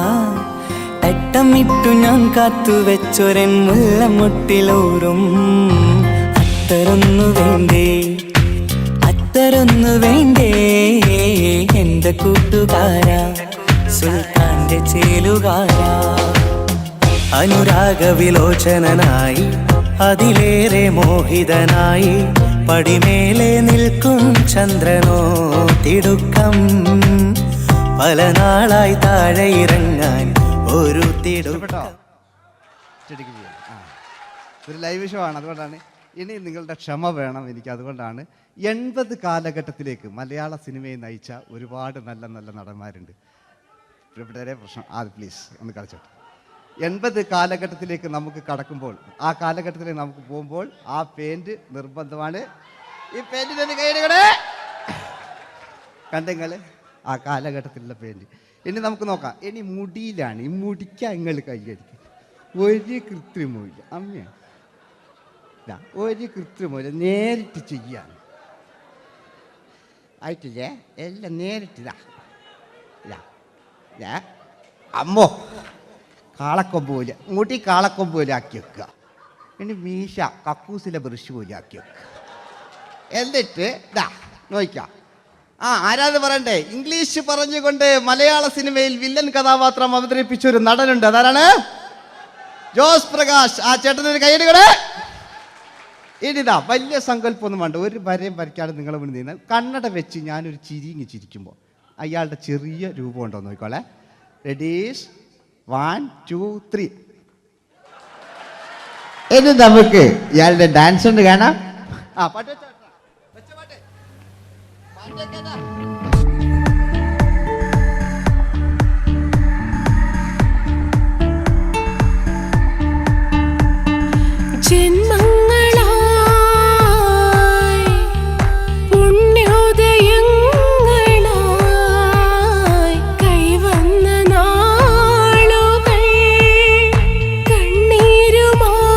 തട്ടമിട്ടു ഞാൻ കാത്തുവെച്ചൊരൻ മുല്ലമൊട്ടിലോറും. അത്തരൊന്നു വേണ്ടേ എന്റെ കൂട്ടുകാരാ, സുൽത്താന്റെ ചേലുകാരാ. അനുരാഗവിലോചനായി അതിലേറെ മോഹിതനായി പടിമേലെ നിൽക്കും ചന്ദ്രനോ തിടുക്കം. പല നാളായി താഴെ ഇറങ്ങാൻ ഒരു തിടുക്കം. ഒരു ലൈവ് ഷോ ആണ്, അതുകൊണ്ടാണ്. ഇനി നിങ്ങളുടെ ക്ഷമ വേണം എനിക്ക്. അതുകൊണ്ടാണ് 80 കാലഘട്ടത്തിലേക്ക് മലയാള സിനിമയെ നയിച്ച ഒരുപാട് നല്ല നല്ല നടന്മാരുണ്ട്. ഇവിടെ പ്രശ്നം പ്ലീസ് ഒന്ന് കളിച്ചോട്ടെ. 80 കാലഘട്ടത്തിലേക്ക് നമുക്ക് കടക്കുമ്പോൾ, ആ കാലഘട്ടത്തിലേക്ക് നമുക്ക് പോകുമ്പോൾ ആ പെയിന്റ് നിർബന്ധമാണ്. ഈ പെയിന്റിന് കൈയിടുകളെ കണ്ടെങ്കിൽ ആ കാലഘട്ടത്തിലുള്ള പെയിന്റ്. ഇനി നമുക്ക് നോക്കാം. ഇനി മുടിയിലാണ്. ഈ മുടിക്കാൻ നിങ്ങൾ കൈയടിക്കും. ഒരു കൃത്രിമില്ല അമ്മയാണ്, ഒരു കൃത്രിമില്ല. നേരിട്ട് ചെയ്യാൻ ആയിട്ടില്ലേ? എല്ലാം നേരിട്ടിതാ. അമ്മോ കാളക്കൊമ്പ് പോലെ മുടി കാളക്കൊമ്പ് പോലെ ആക്കി വെക്കുക. ഇനി മീശ കക്കൂസിലെ ബ്രഷ് പോലെ ആക്കി വെക്കുക. എന്നിട്ട് നോക്കാം. ആരാത് പറയണ്ടേ? ഇംഗ്ലീഷ് പറഞ്ഞുകൊണ്ട് മലയാള സിനിമയിൽ വില്ലൻ കഥാപാത്രം അവതരിപ്പിച്ച ഒരു നടനുണ്ട്. അതാരാണ്? ജോസ് പ്രകാശ്. ആ ചേട്ടനൊരു കൈയ്യടികളെ. ഇനിതാ വലിയ സങ്കല്പമൊന്നും വേണ്ട, ഒരു വരയും വരയ്ക്കാതെ നിങ്ങളെ മുന്നിൽ നിന്ന് കണ്ണട വെച്ച് ഞാനൊരു ചിരിക്കുമ്പോൾ അയാളുടെ ചെറിയ രൂപം ഉണ്ടോ നോക്കിക്കോളെ. റെഡീസ് 1 2 3. ഇനി നമുക്ക് ഇയാളുടെ ഡാൻസ് ഉണ്ട് കാണാം. പാട്ട് വെച്ച പാട്ട് ജന്മങ്ങളായി പുണ്യോദയങ്ങളായി കൈവന്ന നാളുകൾ കണ്ണീരുമായി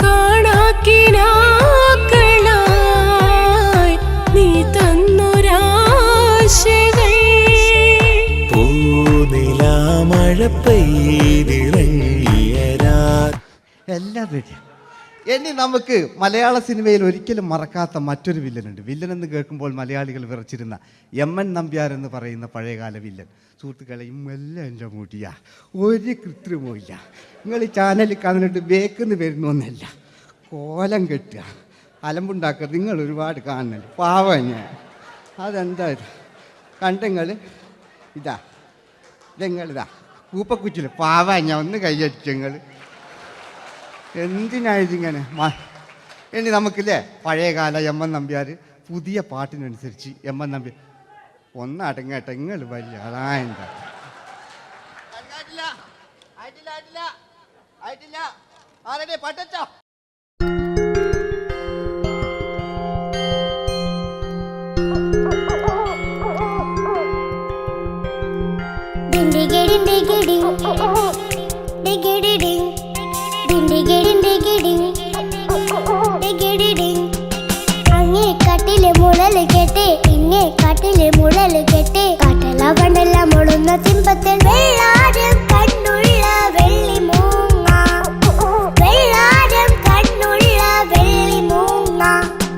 കാണാക്കിനാക്കളായി നീ തന്നൊരാശകൾ. പൂനിലാമഴ പെയ്തിറങ്ങിയരാ. എല്ലാം റെഡി. ഇനി നമുക്ക് മലയാള സിനിമയിൽ ഒരിക്കലും മറക്കാത്ത മറ്റൊരു വില്ലനുണ്ട്. വില്ലൻ എന്ന് കേൾക്കുമ്പോൾ മലയാളികൾ വിറച്ചിരുന്ന MN നമ്പ്യാർ എന്ന് പറയുന്ന പഴയകാല വില്ലൻ. സുഹൃത്തുക്കളെയും എല്ലാം എൻ്റെ കൂട്ടിയാ, ഒരു കൃത്രിമവും ഇല്ല. നിങ്ങൾ ഈ ചാനലിൽ കാണുന്നുണ്ട് ബേക്കെന്ന് വരുന്നൊന്നല്ല, കോലം കെട്ടുക, അലമ്പുണ്ടാക്കുക. നിങ്ങൾ ഒരുപാട് കാണുന്നുണ്ട്. പാവം ഞാൻ. അതെന്താ ഇത് കണ്ടെങ്കിൽ ഇതാ നിങ്ങളിതാ കൂപ്പക്കുച്ചില് പാവ ഞാൻ ഒന്ന് കൈയടിച്ചു നിങ്ങൾ എന്തിനായതിങ്ങനെ ഇനി നമുക്കില്ലേ പഴയകാല എം എൻ നമ്പ്യാർ പുതിയ പാട്ടിനനുസരിച്ച് എം എൻ നമ്പ്യാർ ഒന്നടങ്ങട്ടെ നിങ്ങൾ വലിയ അതായെന്താ അങ്ങേ കാട്ടിലെ മുളല് കേട്ട് ഇങ്ങേ കാട്ടിലെ മുളല് കേട്ട് കാട്ടലവണ്ണെല്ലാം മുളുന്ന തിമ്പത്തിൽ വെള്ളാരം കണ്ണുള്ള വെള്ളി മൂങ്ങ വെള്ളാരം കണ്ണുള്ള വെള്ളി മൂങ്ങ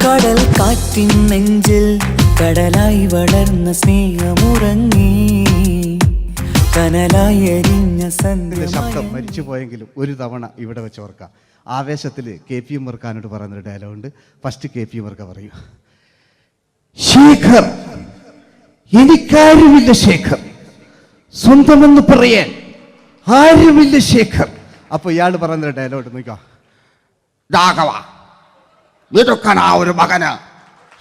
കടൽ കാറ്റിൻ നെഞ്ചിൽ കടലായി വളർന്ന സ്നേഹമുറങ്ങി കനലായി എരിഞ്ഞ ശബ്ദം മരിച്ചു പോയെങ്കിലും ഒരു തവണ ഇവിടെ വെച്ച് ഓർക്കാം. ആവേശത്തിൽ KP ഉമ്മർഖാനോട് പറയുന്നൊരു ഡയലോഗുണ്ട്. ഫസ്റ്റ് KP ഉമ്മർഖ പറയൂ. ശേഖർ, എനിക്കാരുമില്ല ശേഖർ, സ്വന്തമെന്ന് പറയാൻ ആരുമില്ല ശേഖർ. അപ്പൊ ഇയാൾ പറയുന്നൊരു ഡയലോഗ് നോക്കാം. രാഘവ, മിടുക്കൻ ആ ഒരു മകന്,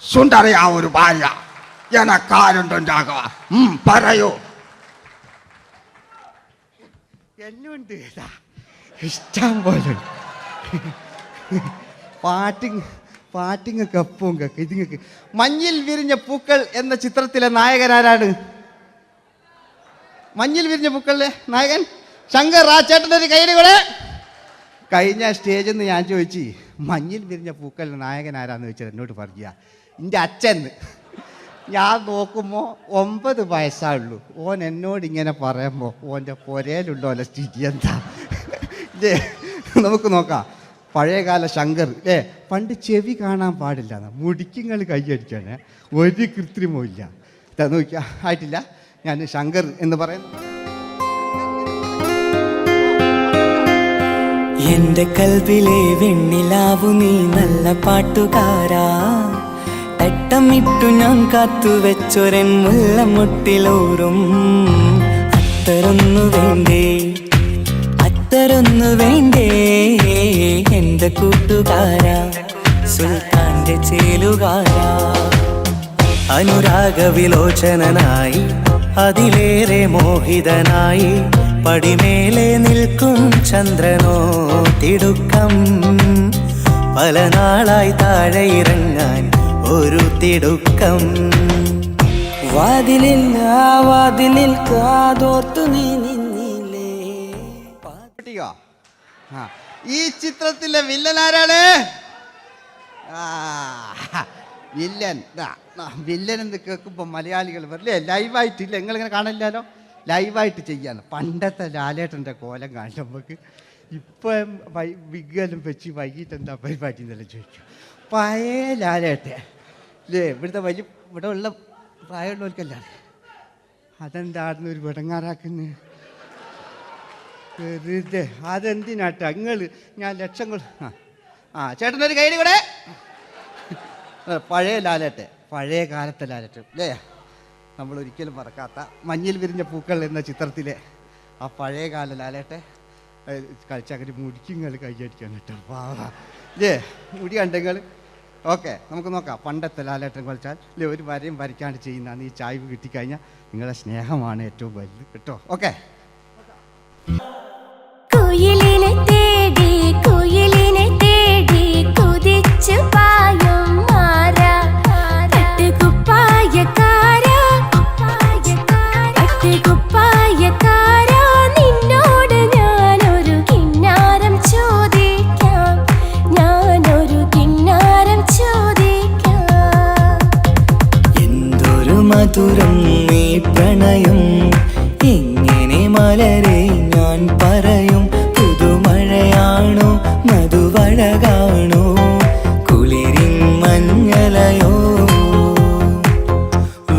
സുന്ദരി ആ ഒരു ഭാര്യ, എനക്കാരുണ്ടോ രാഘവ? പറയൂ. എന്നുണ്ട് ഇഷ്ടം പോലെ പാട്ടിങ്ങൊക്കെ അപ്പവും കേക്ക് ഇതിങ്ങക്ക്. മഞ്ഞിൽ വിരിഞ്ഞ പൂക്കൾ എന്ന ചിത്രത്തിലെ നായകനാരാണ്? മഞ്ഞിൽ വിരിഞ്ഞ പൂക്കളിലെ നായകൻ ശങ്കർ. ആ ചേട്ടൻ്റെ ഒരു കയ്യിൽ കൂടെ. കഴിഞ്ഞ സ്റ്റേജിൽ നിന്ന് ഞാൻ ചോദിച്ചു മഞ്ഞിൽ വിരിഞ്ഞ പൂക്കളിലെ നായകൻ ആരാന്ന് ചോദിച്ചാൽ എന്നോട് പറയുക എൻ്റെ അച്ഛൻ. ഞാൻ നോക്കുമ്പോൾ 9 വയസ്സായുള്ളൂ. ഓൻ എന്നോട് ഇങ്ങനെ പറയുമ്പോൾ ഓൻ്റെ പുരയിലുണ്ടോ അല്ല സ്ഥിതി എന്താ? നമുക്ക് നോക്കാം. പഴയകാല ശങ്കർ അല്ലേ, പണ്ട് ചെവി കാണാൻ പാടില്ല, മുടിക്കുങ്ങൾ കൈയടിക്കാണ്, ഒരു കൃത്രിമവും ഇല്ല. നോക്കിയാ ആയിട്ടില്ല. ഞാൻ ശങ്കർ എന്ന് പറയുന്നു. എന്റെ കൽവിലെ വെണ്ണിലാവു നീ നല്ല പാട്ടുകാരാ, തട്ടമിട്ടു ഞാൻ കാത്തു വെച്ചൊരൻ മുല്ലമുട്ടിലോറും അത്തരൊന്നു വേണ്ടേ, അത്തരൊന്നു വേണ്ടേ എന്റെ കൂട്ടുകാരാ, സുൽത്താന്റെ ചേലുകാരാ. അനുരാഗവിലോചനായി അതിലേറെ മോഹിതനായി പടിമേലെ നിൽക്കും ചന്ദ്രനോ തിടുക്കം, പല നാളായി താഴെ ഇറങ്ങാൻ ഒരു തിടുക്കം. വാതിലിൽ വാതിലിൽ കാതോർത്തു നീ നിന്നില്ലേ. ഈ ചിത്രത്തിലെ വില്ലൻ ആരാണ്? വില്ലൻ വില്ലൻ എന്ന് കേൾക്കുമ്പോൾ മലയാളികൾ വരില്ലേ ലൈവായിട്ടില്ല, നിങ്ങളിങ്ങനെ കാണില്ലല്ലോ, ലൈവായിട്ട് ചെയ്യാന്ന്. പണ്ടത്തെ ലാലേട്ടൻ്റെ കോലം കാണും നമുക്ക്. ഇപ്പം വിഗ്ഗലും വെച്ച് വൈകിട്ട് എന്താ പരിപാടി എന്നെല്ലാം ചോദിക്കും. പഴയ ലാലേട്ടൻ അല്ലേ, ഇവിടുത്തെ വലിയ ഇവിടെ ഉള്ള പ്രായമുള്ളവർക്കല്ല. അതെന്താടുന്ന ഒരു വിടങ്ങാറാക്കുന്നത് വെറുതെ. അതെന്തിനാട്ട നിങ്ങൾ ഞാൻ ലക്ഷങ്ങൾ. ചേട്ടനൊരു കയ്യിൽ കൂടെ. പഴയ ലാലേട്ടൻ, പഴയ കാലത്തെ ലാലേട്ടൻ അല്ലേ, നമ്മൾ ഒരിക്കലും മറക്കാത്ത മഞ്ഞിൽ വിരിഞ്ഞ പൂക്കൾ എന്ന ചിത്രത്തിലെ ആ പഴയകാല ലാലേട്ടെ കളിച്ചങ്ങനെ മുടിക്കുങ്ങൾ കൈയടിക്കാൻ കേട്ടോ. അല്ലേ മുടി കണ്ടെങ്കിൽ ഓക്കെ. നമുക്ക് നോക്കാം. പണ്ടത്തെ ലാലേട്ടൻ കളിച്ചാൽ അല്ലേ ഒരു വരയും വരയ്ക്കാണ്ട് ചെയ്യുന്നതാണ്. ഈ ചായ്വ് കിട്ടിക്കഴിഞ്ഞാൽ നിങ്ങളുടെ സ്നേഹമാണ് ഏറ്റവും വലുത് കേട്ടോ. ഓക്കെ. കുയിലിനെ തേടി കുയിലിനെ തേടി കുതിച്ചു പായും മാറാ, പട്ടുകുപ്പായക്കാരാ പട്ടുകുപ്പായക്കാരാ, നിന്നോട് ഞാനൊരു കിന്നാരം ചോദിക്കാം, ഞാനൊരു കിന്നാരം ചോദിക്കാം. എന്തൊരു മധുരം നീ പ്രണയം, എങ്ങനെ മലരെ ഞാൻ പറയും. പുതുമഴയാണോ മധുവഴകാണോ കുളിരിൻ മഞ്ഞലയോ,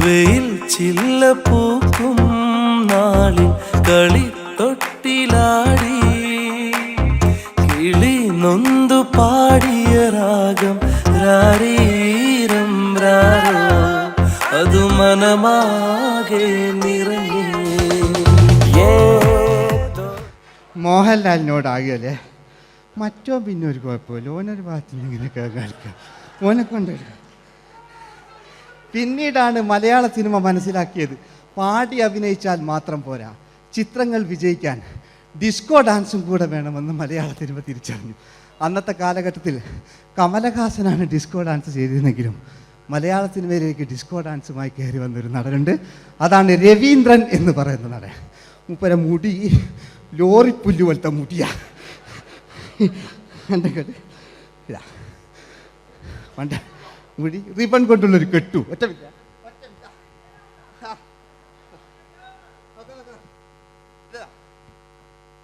വെയിൽ ചില്ല പൂക്കും നാളിൽ കളിത്തൊട്ടിലാടി കിളി നൊന്തു പാടിയ രാഗം രാരീരം രാരോ, അത് മനമാകെ നിറഞ്ഞേ. മോഹൻലാലിനോടാകുകയല്ലേ. മറ്റോ പിന്നെ ഒരു കുഴപ്പമില്ല, ഓനൊരു ഭാഗത്ത് നിന്ന് ഇങ്ങനെയൊക്കെ കളിക്കുക, ഓനെ കൊണ്ടുവരിക. പിന്നീടാണ് മലയാള സിനിമ മനസ്സിലാക്കിയത് പാടി അഭിനയിച്ചാൽ മാത്രം പോരാ, ചിത്രങ്ങൾ വിജയിക്കാൻ ഡിസ്കോ ഡാൻസും കൂടെ വേണമെന്ന് മലയാള സിനിമ തിരിച്ചറിഞ്ഞു. അന്നത്തെ കാലഘട്ടത്തിൽ കമലഹാസനാണ് ഡിസ്കോ ഡാൻസ് ചെയ്തിരുന്നെങ്കിലും മലയാള സിനിമയിലേക്ക് ഡിസ്കോ ഡാൻസുമായി കയറി വന്നൊരു നടനുണ്ട്. അതാണ് രവീന്ദ്രൻ എന്ന് പറയുന്ന നടൻ. മൂപ്പര മുടി ലോറിപ്പുല്ല് പോലത്തെ മുടിയാ. എൻ്റെ ഇതാ പണ്ട് മുടി റിബൺ കൊണ്ടുള്ളൊരു കെട്ടു. ഒറ്റ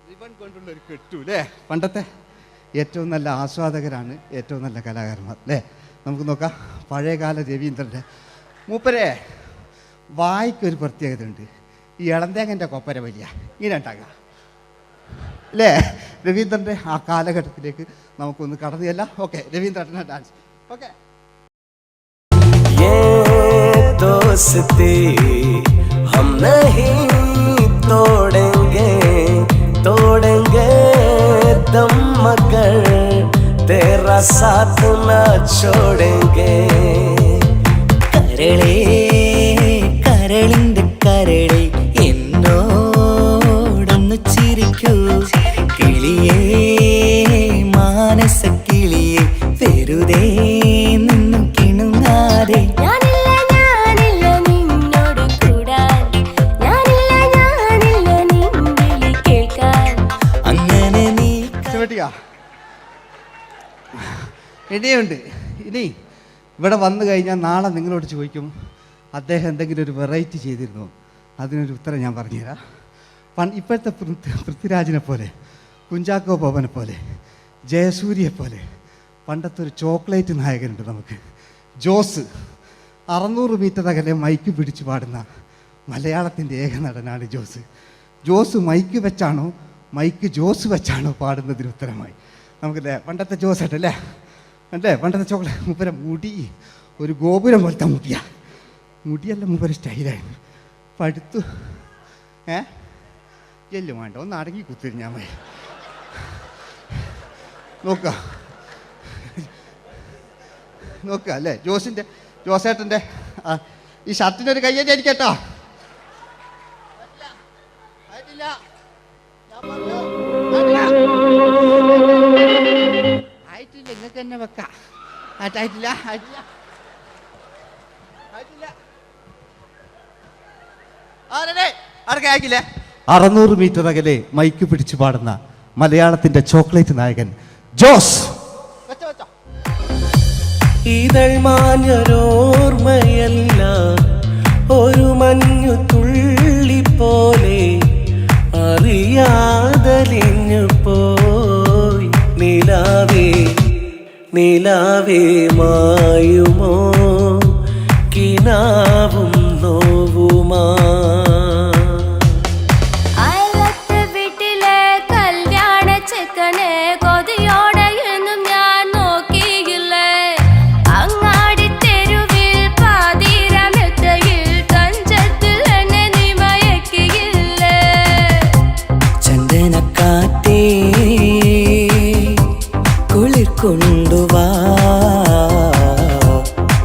റിബൺ കൊണ്ടുള്ളൊരു കെട്ടു അല്ലേ. പണ്ടത്തെ ഏറ്റവും നല്ല ആസ്വാദകരാണ് ഏറ്റവും നല്ല കലാകാരന്മാർ അല്ലേ. നമുക്ക് നോക്കാം പഴയകാല രവീന്ദ്രൻ്റെ. മൂപ്പരെ വായിക്കൊരു പ്രത്യേകത ഉണ്ട്, ഈ ഇളന്തേങ്ങൻ്റെ കൊപ്പര വലിയ ഇങ്ങനെ ഉണ്ടാകുക അല്ലേ. രവീന്ദ്രൻ്റെ ആ കാലഘട്ടത്തിലേക്ക് നമുക്കൊന്ന് കടന്നു ചെല്ലാം. ഓക്കെ, രവീന്ദ്രൻ്റെ ഡാൻസ്. ഓക്കെ. दोस्ती हम नहीं तोड़ेंगे तोड़ेंगे दम मगर तेरा साथ ना छोड़ेंगे കരളേ കരളിന്റെ കരളെ എന്നോടൊന്ന് ചിരിക്കൂ കിളിയേ മാനസ കിളിയെ വെറുതെ നിന്നു കിണുങ്ങാതെ ഇനിയുണ്ട്. ഇനി ഇവിടെ വന്നു കഴിഞ്ഞാൽ നാളെ നിങ്ങളോട് ചോദിക്കും അദ്ദേഹം എന്തെങ്കിലും ഒരു വെറൈറ്റി ചെയ്തിരുന്നു. അതിനൊരു ഉത്തരം ഞാൻ പറഞ്ഞുതരാം. ഇപ്പോഴത്തെ പൃഥ്വിരാജിനെ പോലെ, കുഞ്ചാക്കോ ബോബനെ പോലെ, ജയസൂര്യയെ പോലെ പണ്ടത്തെ ഒരു ചോക്ലേറ്റ് നായകനുണ്ട് നമുക്ക്, ജോസ്. 600 മീറ്റർ അകലെ മൈക്ക് പിടിച്ച് പാടുന്ന മലയാളത്തിൻ്റെ ഏക നടനാണ് ജോസ്. ജോസ് മൈക്ക് വെച്ചാണോ മൈക്ക് ജോസ് വെച്ചാണോ പാടുന്നതിന് ഉത്തരമായി നമുക്കല്ലേ പണ്ടത്തെ ജോസ് ആയിട്ടല്ലേ അല്ലേ. പണ്ടത്തെ ചോക്ലേറ്റ് മൂപ്പര മുടി ഒരു ഗോപുരം പോലത്തെ മുടിയാ. മുടിയല്ല മൂപ്പര സ്റ്റൈലായിരുന്നു. പടുത്തു എല്ലും വേണ്ട, ഒന്ന് അടങ്ങി കുത്തിരിഞ്ഞാൽ മതി. നോക്കുക അല്ലേ ജോസേട്ടൻ്റെ ഈ ഷർട്ടിനൊരു കയ്യടി അടിക്കട്ടോ. ആയിട്ടില്ല, നിങ്ങൾക്ക് തന്നെ വെക്കാം. ആയിട്ടില്ല. 600 മീറ്റർ അകലെ മൈക്ക് പിടിച്ചു പാടുന്ന മലയാളത്തിന്റെ ചോക്ലേറ്റ് നായകൻ ജോസ്. ഇതൾ മാഞ്ഞൊരോർമ്മയല്ല ഒരു മഞ്ഞു തുള്ളി പോലെ അറിയാതലിഞ്ഞു പോയി നിലാവേ നിലാവേ മായുമോ കിനാവും നോവുമാ കൊണ്ടുവാ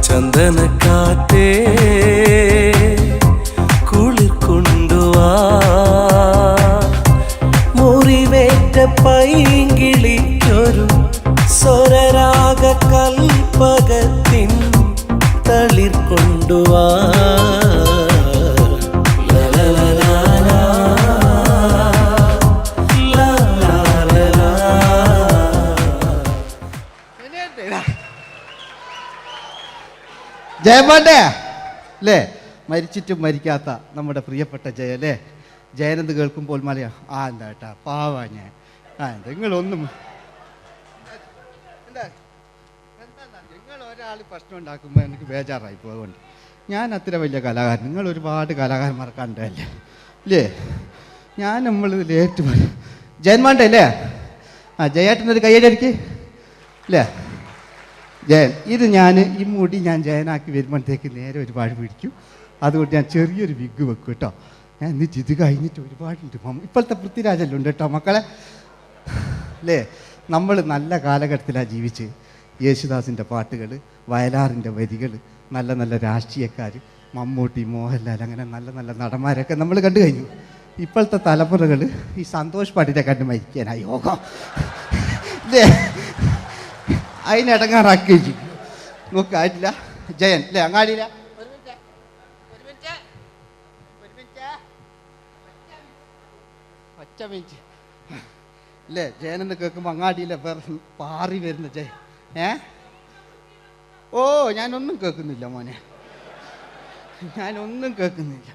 ചന്ദനക്കാറ്റേ കുളിർ കൊണ്ടുവാ മുറിവേറ്റ പൈങ്കിളിക്കൊരു സ്വരരാഗ കൽപ്പകത്തിൻ തളിർ കൊണ്ടുവാ ജയമാൻ്റെ അല്ലേ, മരിച്ചിട്ടും മരിക്കാത്ത നമ്മുടെ പ്രിയപ്പെട്ട ജയ അല്ലേ. ജയനെന്ന് കേൾക്കുമ്പോൾ മലയാ എന്താ കേട്ടാ പാവാ ഞാൻ. നിങ്ങളൊന്നും നിങ്ങൾ ഒരാൾ പ്രശ്നം ഉണ്ടാക്കുമ്പോൾ എനിക്ക് ബേജാറായി പോകുന്നുണ്ട്. ഞാൻ അത്ര വലിയ കലാകാരൻ, നിങ്ങൾ ഒരുപാട് കലാകാരന്മാർ കണ്ടല്ലേ അല്ലേ. ഞാൻ നമ്മൾ ലേറ്റ് ജയന്മാൻ്റെ അല്ലേ. ജയേട്ടനൊരു കയ്യടിക്ക് അല്ലേ. ജയൻ ഇത് ഈ മുടി ഞാൻ ജയനാക്കി വരുമ്പോഴത്തേക്ക് നേരെ ഒരുപാട് പിടിക്കും. അതുകൊണ്ട് ഞാൻ ചെറിയൊരു വിഗ് വെക്കും കേട്ടോ. ഞാൻ എന്നിട്ട് ഇത് കഴിഞ്ഞിട്ട് ഒരുപാടുണ്ട് ഇപ്പോഴത്തെ പൃഥ്വിരാജല്ലോ ഉണ്ട് കേട്ടോ മക്കളെ അല്ലേ. നമ്മൾ നല്ല കാലഘട്ടത്തിലാണ് ജീവിച്ച്. യേശുദാസിൻ്റെ പാട്ടുകൾ, വയലാറിൻ്റെ വരികൾ, നല്ല നല്ല രാഷ്ട്രീയക്കാർ, മമ്മൂട്ടി, മോഹൻലാൽ, അങ്ങനെ നല്ല നല്ല നടന്മാരൊക്കെ നമ്മൾ കണ്ടു കഴിഞ്ഞു. ഇപ്പോഴത്തെ തലമുറകൾ ഈ സന്തോഷ് പാട്ടിനെ കണ്ട് മരിക്കാനായി യോഗം അല്ലേ, അതിനിടങ്ങാറാക്കി വെച്ചു. നോക്കായിട്ടില്ല ജയൻ അല്ലേ, അങ്ങാടിയില്ല ഒറ്റ മിനിറ്റ് അല്ലേ. ജയനെന്ന് കേൾക്കുമ്പോൾ അങ്ങാടിയിലെ പാറി വരുന്ന ജയൻ. ഓ ഞാനൊന്നും കേൾക്കുന്നില്ല മോനെ, ഞാനൊന്നും കേൾക്കുന്നില്ല.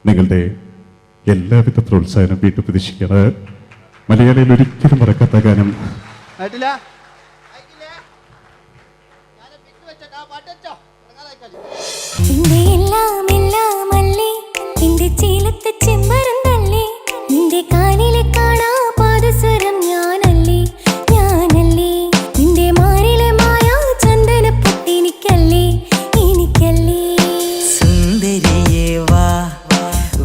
നിങ്ങളുടെ എല്ലാവിധ പ്രോത്സാഹനം വീട്ടു പ്രതീക്ഷിക്കാറ്. മലയാളിയിൽ ഒരിക്കലും മറക്കാത്ത ഗാനം നിന്റെ എല്ലാം എല്ലാം അല്ലേ, നിന്റെ ചീലത്തെ ചെമ്മരം തള്ളി, നിന്റെ കാലിലെ കാണാ പാദസരം ഞാനല്ലേ, ഞാനല്ലേ, നിന്റെ മാറിലെ മായാ ചന്ദന പൊട്ടിനിക്കല്ലേ, എനിക്കല്ലേ. സുന്ദരിയേ വാ,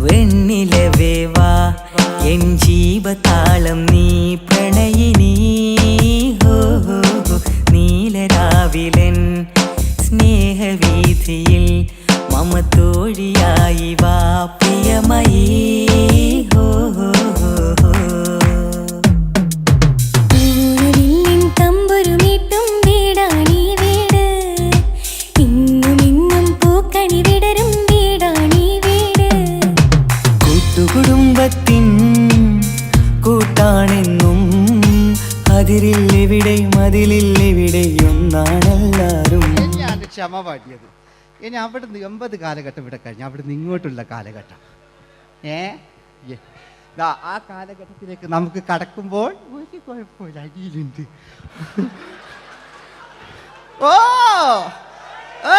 വെണ്ണിലവേ വാ, എൻ ജീവതാളം നീ പ്രണയിനി. ഹോ ഹോ നീലരാവിലൻ സ്നേഹവീഥിയിൽ മമ തോഴിയായി വാ പ്രിയമയീ. ഹോ ഹോ തമ്പുരുമീട്ടും വീടാണീ വീട്, ഇന്നും ഇന്നും പൂക്കണി വിടരും വീടാണീ വീട്. കൂട്ടുകുടുംബത്തിൻ കൂട്ടാണെന്നും അതിരില്ലെവിടെയും അതിലില്ലെവിടെയും ഒന്നാണെല്ലാരും. തന്നെയാണ് ക്ഷമ പാടിയത്. ഇനി അവിടുന്ന് 80 കാലഘട്ടം ഇവിടെ കഴിഞ്ഞു, അവിടുന്ന് ഇങ്ങോട്ടുള്ള കാലഘട്ടം ആ കാലഘട്ടത്തിലേക്ക് നമുക്ക് കടക്കുമ്പോൾ ഒരു കുഴപ്പമില്ല, അടിയിലുണ്ട്. ഓ ഓ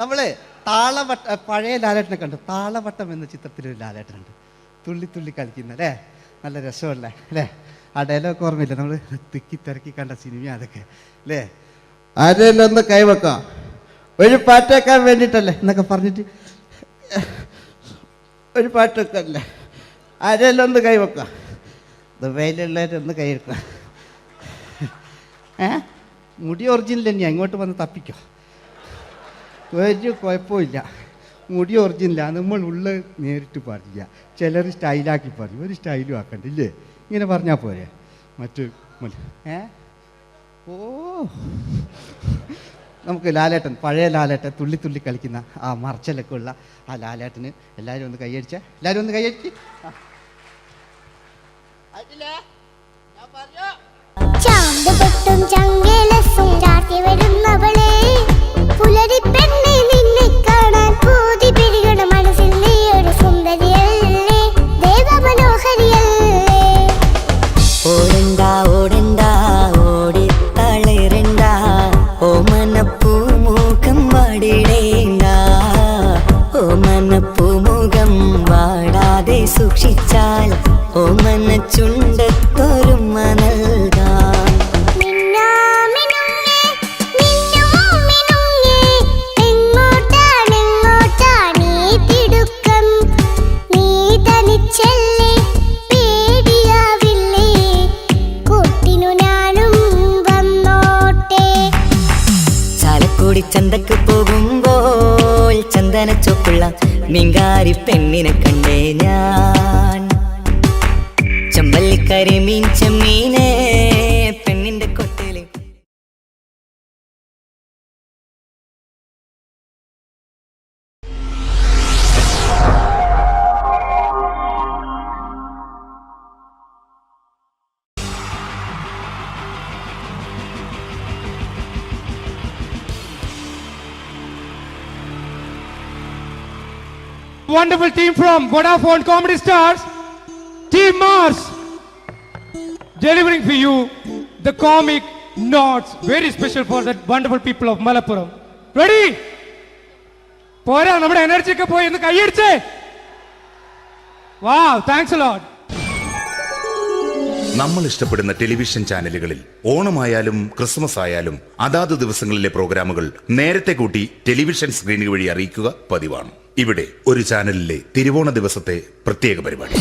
നമ്മള് താളവട്ട പഴയ ലാലേട്ടനെ കണ്ടു. താളവട്ടം എന്ന ചിത്രത്തിലൊരു ലാലേട്ടനുണ്ട്, തുള്ളി തുള്ളി കളിക്കുന്ന അല്ലേ, നല്ല രസമല്ലേ അല്ലേ. ആ ഡയലോഗ് ഓർമ്മയില്ല, നമ്മൾ തിക്കി തിരക്കി കണ്ട സിനിമ അതൊക്കെ അല്ലേ. ആരെല്ലാം ഒന്ന് കൈവെക്കാം, ഒരു പാട്ടേക്കാൻ വേണ്ടിയിട്ടല്ലേ എന്നൊക്കെ പറഞ്ഞിട്ട് ഒരു പാട്ടൊക്കെ അല്ലേ. ആരെല്ലാം ഒന്ന് കൈവെക്കാം, ദുബൈയിലുള്ളവരൊന്ന് കൈവെക്കാം. മുടി ഒറിജിനൽ തന്നെയാണ്, ഇങ്ങോട്ട് വന്ന് തപ്പിക്കോ, ഒരു കുഴപ്പമില്ല. മുടി ഒറിജിനലാണ്, നമ്മൾ ഉള്ള നേരിട്ട് പാടില്ല. ചിലർ സ്റ്റൈലാക്കി പറയും, ഒരു സ്റ്റൈലും ആക്കണ്ടില്ലേ, ഇങ്ങനെ പറഞ്ഞാൽ പോരെ. മറ്റു ഓ നമുക്ക് ലാലേട്ടൻ, പഴയ ലാലേട്ടൻ, തുള്ളി തുള്ളി കളിക്കുന്ന ആ മറച്ചലൊക്കെ ഉള്ള ആ ലാലേട്ടന് എല്ലാവരും ഒന്ന് കൈയടിച്ച, എല്ലാവരും ഒന്ന് കൈയടിച്ച്. ചാന്തുപൊട്ടും ചങ്കേലസും ചാർത്തി വരുന്നവളെ, പുലരി പെണ്ണെ നിന്നെ കാണാൻ പൂതി പിരികണ മനസ്സിൽ നീ ഒരു സുന്ദരിയല്ലേ, ദേവമനോഹരിയല്ലേ. ഓടണ്ട ഓടണ്ട ഓടിത്തളരണ്ട, ഓമനപ്പൂമുഖം വാടിടേണ്ട, ഓമനപ്പൂമുഖം വാടാതെ സൂക്ഷിച്ചാൽ ഓമന ചുണ്ടത്തൊരുമ നൽകാം. ചന്തക്ക് പോകുമ്പോൾ ചന്ദനച്ചൊപ്പുള്ള മീൻകാരി പെണ്ണിനെ കണ്ടേ ഞാൻ. ചമ്പല്ലിക്കരി മീൻ ചെമ്മീനെ പെണ്ണിന്റെ കൊട്ടയില്. Wonderful team from Vodafone Comedy Stars, Team Mars, delivering for you the comic notes, very special for the wonderful people of Malappuram. Ready? പോരാ, നമ്മുടെ എനർജി ഒക്കെ പോയി, ഒന്ന് കൈയടിച്ചേ. Wow, thanks a lot. നമ്മൾ ഇഷ്ടപ്പെടുന്ന ടെലിവിഷൻ ചാനലുകളിൽ ഓണമായാലും ക്രിസ്മസ് ആയാലും അതാത് ദിവസങ്ങളിലെ പ്രോഗ്രാമുകൾ നേരത്തെ കൂട്ടി ടെലിവിഷൻ സ്ക്രീനുകൾ വഴി അറിയിക്കുക പതിവാണ്. ഇവിടെ ഒരു ചാനലിലെ തിരുവോണ ദിവസത്തെ പ്രത്യേക പരിപാടി.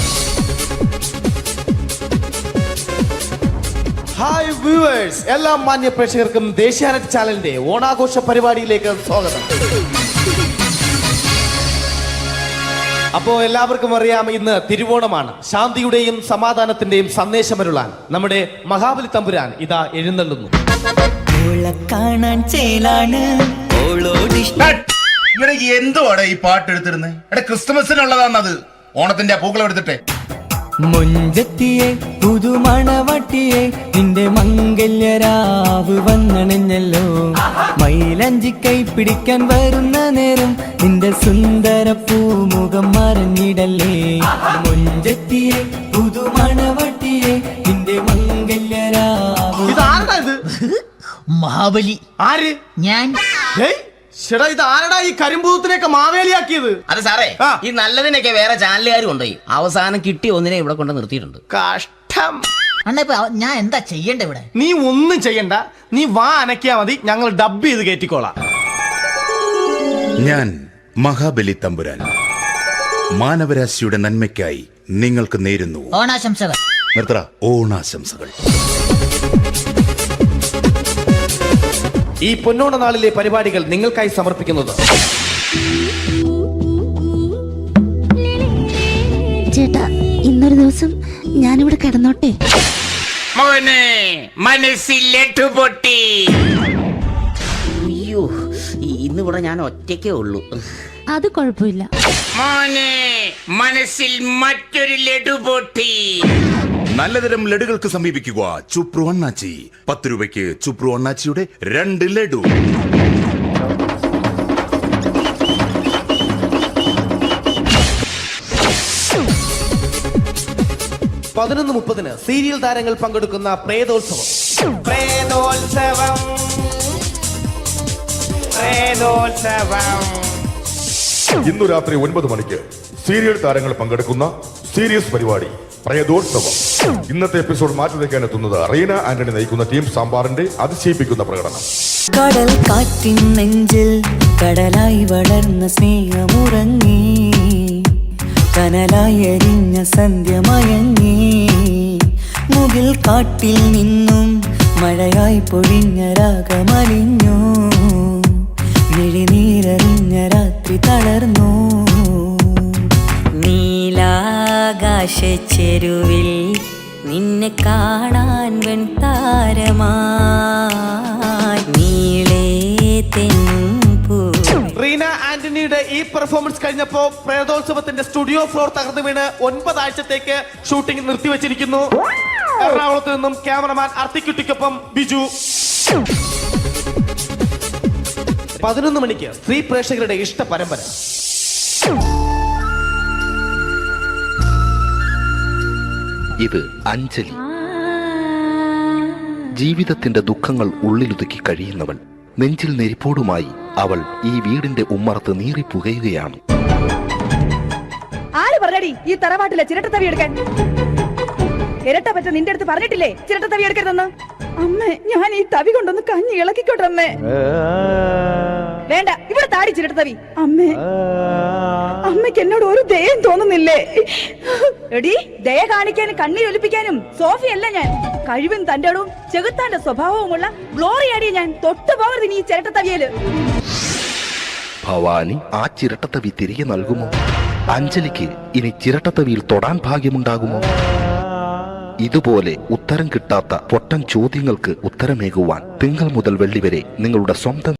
ഹായ് വ്യൂവേഴ്സ്, എല്ലാ മാന്യ പ്രേക്ഷകർക്കും ദേശീയാനെറ്റ് ചാനലിന്റെ ഓണാഘോഷ പരിപാടിയിലേക്ക് സ്വാഗതം. അപ്പോ എല്ലാവർക്കും അറിയാം, ഇന്ന് തിരുവോണമാണ്. ശാന്തിയുടെയും സമാധാനത്തിന്റെയും സന്ദേശമരുളാൻ നമ്മുടെ മഹാബലി തമ്പുരാൻ ഇതാ എഴുന്നള്ളുന്നു. കാണാൻ ചേലാണ് ഇവിടെ എന്തുവാടെ ഈ പാട്ട് എടുത്തിരുന്നത്? എടാ ക്രിസ്മസിനുള്ളതാണത്. ഓണത്തിന്റെ പൂക്കളം എടുത്തിട്ടെ. മുഞ്ചത്തിയെ പുതുമണവട്ടിയെ നിന്റെ മംഗല്യരാവ് വന്നണഞ്ഞല്ലോ. മൈലഞ്ചി കൈ പിടിക്കാൻ വരുന്ന നേരം നിന്റെ സുന്ദര പൂമുഖം മറഞ്ഞിടല്ലേ. മുഞ്ചത്തിയെ പുതുമണവട്ടിയെ നിന്റെ മംഗല്യരാവ്. ഇതാരടാ ഇത്? മഹാബലി. ആര്? ഞാൻ. ചേട്ടാ, ഇത് ആരടാ ഈ കരിമ്പൂത്തിനെയൊക്കെ മാവേലിയാക്കിയത്? അതെ സാറേ, ഈ നല്ലതിനൊക്കെ വേറെ ചാനലുകാർ കൊണ്ടുപോയി അവസാനം കിട്ടിയ ഒന്നിനെ ഇവിടെ കൊണ്ട് നിർത്തിയിട്ടുണ്ട്. കഷ്ടം. അണ്ണ ഞാൻ എന്താ ചെയ്യണ്ട ഇവിടെ? നീ ഒന്നും ചെയ്യണ്ട, നീ വാ അനക്കിയാ മതി, ഞങ്ങൾ ഡബ് ചെയ്ത് കയറ്റിക്കോളാം. ഞാൻ മഹാബലി തമ്പുരാൻ മാനവരാശിയുടെ നന്മയ്ക്കായി നിങ്ങൾക്ക് നേരുന്നു ഓണാശംസകൾ. നിർത്തറ ഓണാശംസകൾ. ഈ പൊന്നോണ നാളിലെ പരിപാടികൾ നിങ്ങൾക്കായി സമർപ്പിക്കുന്നത് ചേട്ടാ, ഇന്നൊരു ദിവസം ഞാനിവിടെ കിടന്നോട്ടെ. മോനെ മനസ്സിൽ ലഡുപൊട്ടി. അയ്യോ, ഇന്നിവിടെ ഞാൻ ഒറ്റയ്ക്കേ ഉള്ളൂ. അത് കുഴപ്പമില്ല. മോനെ മനസ്സിൽ മറ്റൊരു ലഡുപൊട്ടി. നല്ലതരം ലഡുകൾക്ക് സമീപിക്കുക ചുപ്രു അണ്ണാച്ചി. 10 രൂപയ്ക്ക് ചുപ്രു അണ്ണാച്ചിയുടെ 2 ലഡു. പതിനൊന്ന് 30 സീരിയൽ താരങ്ങൾ പങ്കെടുക്കുന്ന പ്രേതോത്സവം. പ്രേതോത്സവം, പ്രേതോത്സവം. ഇന്നു രാത്രി 9 മണിക്ക് സീരിയൽ താരങ്ങൾ പങ്കെടുക്കുന്ന സീരിയസ് പരിപാടി പ്രേതോത്സവം. ഇന്നത്തെ എപ്പിസോഡ് മാറ്റി വയ്ക്കാൻ എത്തുന്നത് റീന ആന്റണി നയിക്കുന്ന ടീം സാമ്പാറിന്റെ അതിശയിപ്പിക്കുന്ന പ്രകടനം. കടൽ കാറ്റിൻ നെഞ്ചിൽ കടലായി വളർന്ന സ്നേഹമുറങ്ങി, കനലായി എരിഞ്ഞ സന്ധ്യ മയങ്ങി. മുകിൽ കാട്ടിൽ നിന്നും മഴയായി പൊഴിഞ്ഞ രാഗമലിഞ്ഞു, മിഴിനീരറിഞ്ഞ രാത്രി തളർന്നു. നീലാകാശച്ചെരുവിൽ നിന്നെ കാണാൻ വെൺതാരമായി നീളേ തെൻപൂ. റീന ആന്റണിയുടെ ഈ പെർഫോമൻസ് കഴിഞ്ഞപ്പോ പ്രേതോത്സവത്തിന്റെ സ്റ്റുഡിയോ ഫ്ലോർ തകർന്നു വീണ് 9 ആഴ്ചത്തേക്ക് ഷൂട്ടിംഗ് നിർത്തിവെച്ചിരിക്കുന്നു. എറണാകുളത്ത് നിന്നും ക്യാമറമാൻ അർത്തിക്കുട്ടിക്കൊപ്പം ബിജു. 11 മണിക്ക് സ്ത്രീ പ്രേക്ഷകരുടെ ഇഷ്ട പരമ്പര. ഇത് അഞ്ജലി. ജീവിതത്തിന്റെ ദുഃഖങ്ങൾ ഉള്ളിലൊതുക്കി കഴിയുന്നവൾ. നെഞ്ചിൽ നെരിപ്പോടുമായി അവൾ ഈ വീടിന്റെ ഉമ്മറത്ത് നീറിപ്പുകയുകയാണ്. ആര് പറഞ്ഞടി ഈ തറവാട്ടിലെ ചിരട്ടത്തവി എടുക്കാൻ? ഇരട്ട പറ്റ നിന്റെ അടുത്ത് പറഞ്ഞിട്ടില്ലേ ചിരട്ടത്തവി എടുക്കരുതെന്ന്? അമ്മേ, ഞാൻ ഈ തവി കൊണ്ടൊന്ന് കഞ്ഞി ഇളക്കിക്കോട്ടെ അമ്മേ. വേണ്ട, ഇവിടെ താടി ചിരട്ടത്തവി. അമ്മേ, അമ്മയ്ക്ക് എന്നോട് ഒരു ദയം തോന്നുന്നില്ലേ? എടി, ദയ കാണിക്കാനും കണ്ണീരൊലിപ്പിക്കാനും സോഫിയല്ല ഞാൻ. കഴിവും തന്റെടും ചെകുത്താന്റെ സ്വഭാവവുമുള്ള ഗ്ലോറിയാടിയ ഞാൻ. തൊട്ടു പോകരുത് നീ ചിരട്ടത്തവിയല്. ഭവാനി ആ ചിരട്ടത്തവി തിരികെ നൽകുമോ? അഞ്ജലിക്ക് ഇനി ചിരട്ടത്തവിയിൽ തൊടാൻ ഭാഗ്യമുണ്ടാകുമോ? ഇതുപോലെ ഉത്തരം കിട്ടാത്ത പൊട്ടൻ ചോദ്യങ്ങൾക്ക് ഉത്തരമേകുവാൻ തിങ്കൾ മുതൽ വെള്ളി വരെ നിങ്ങളുടെ സ്വന്തം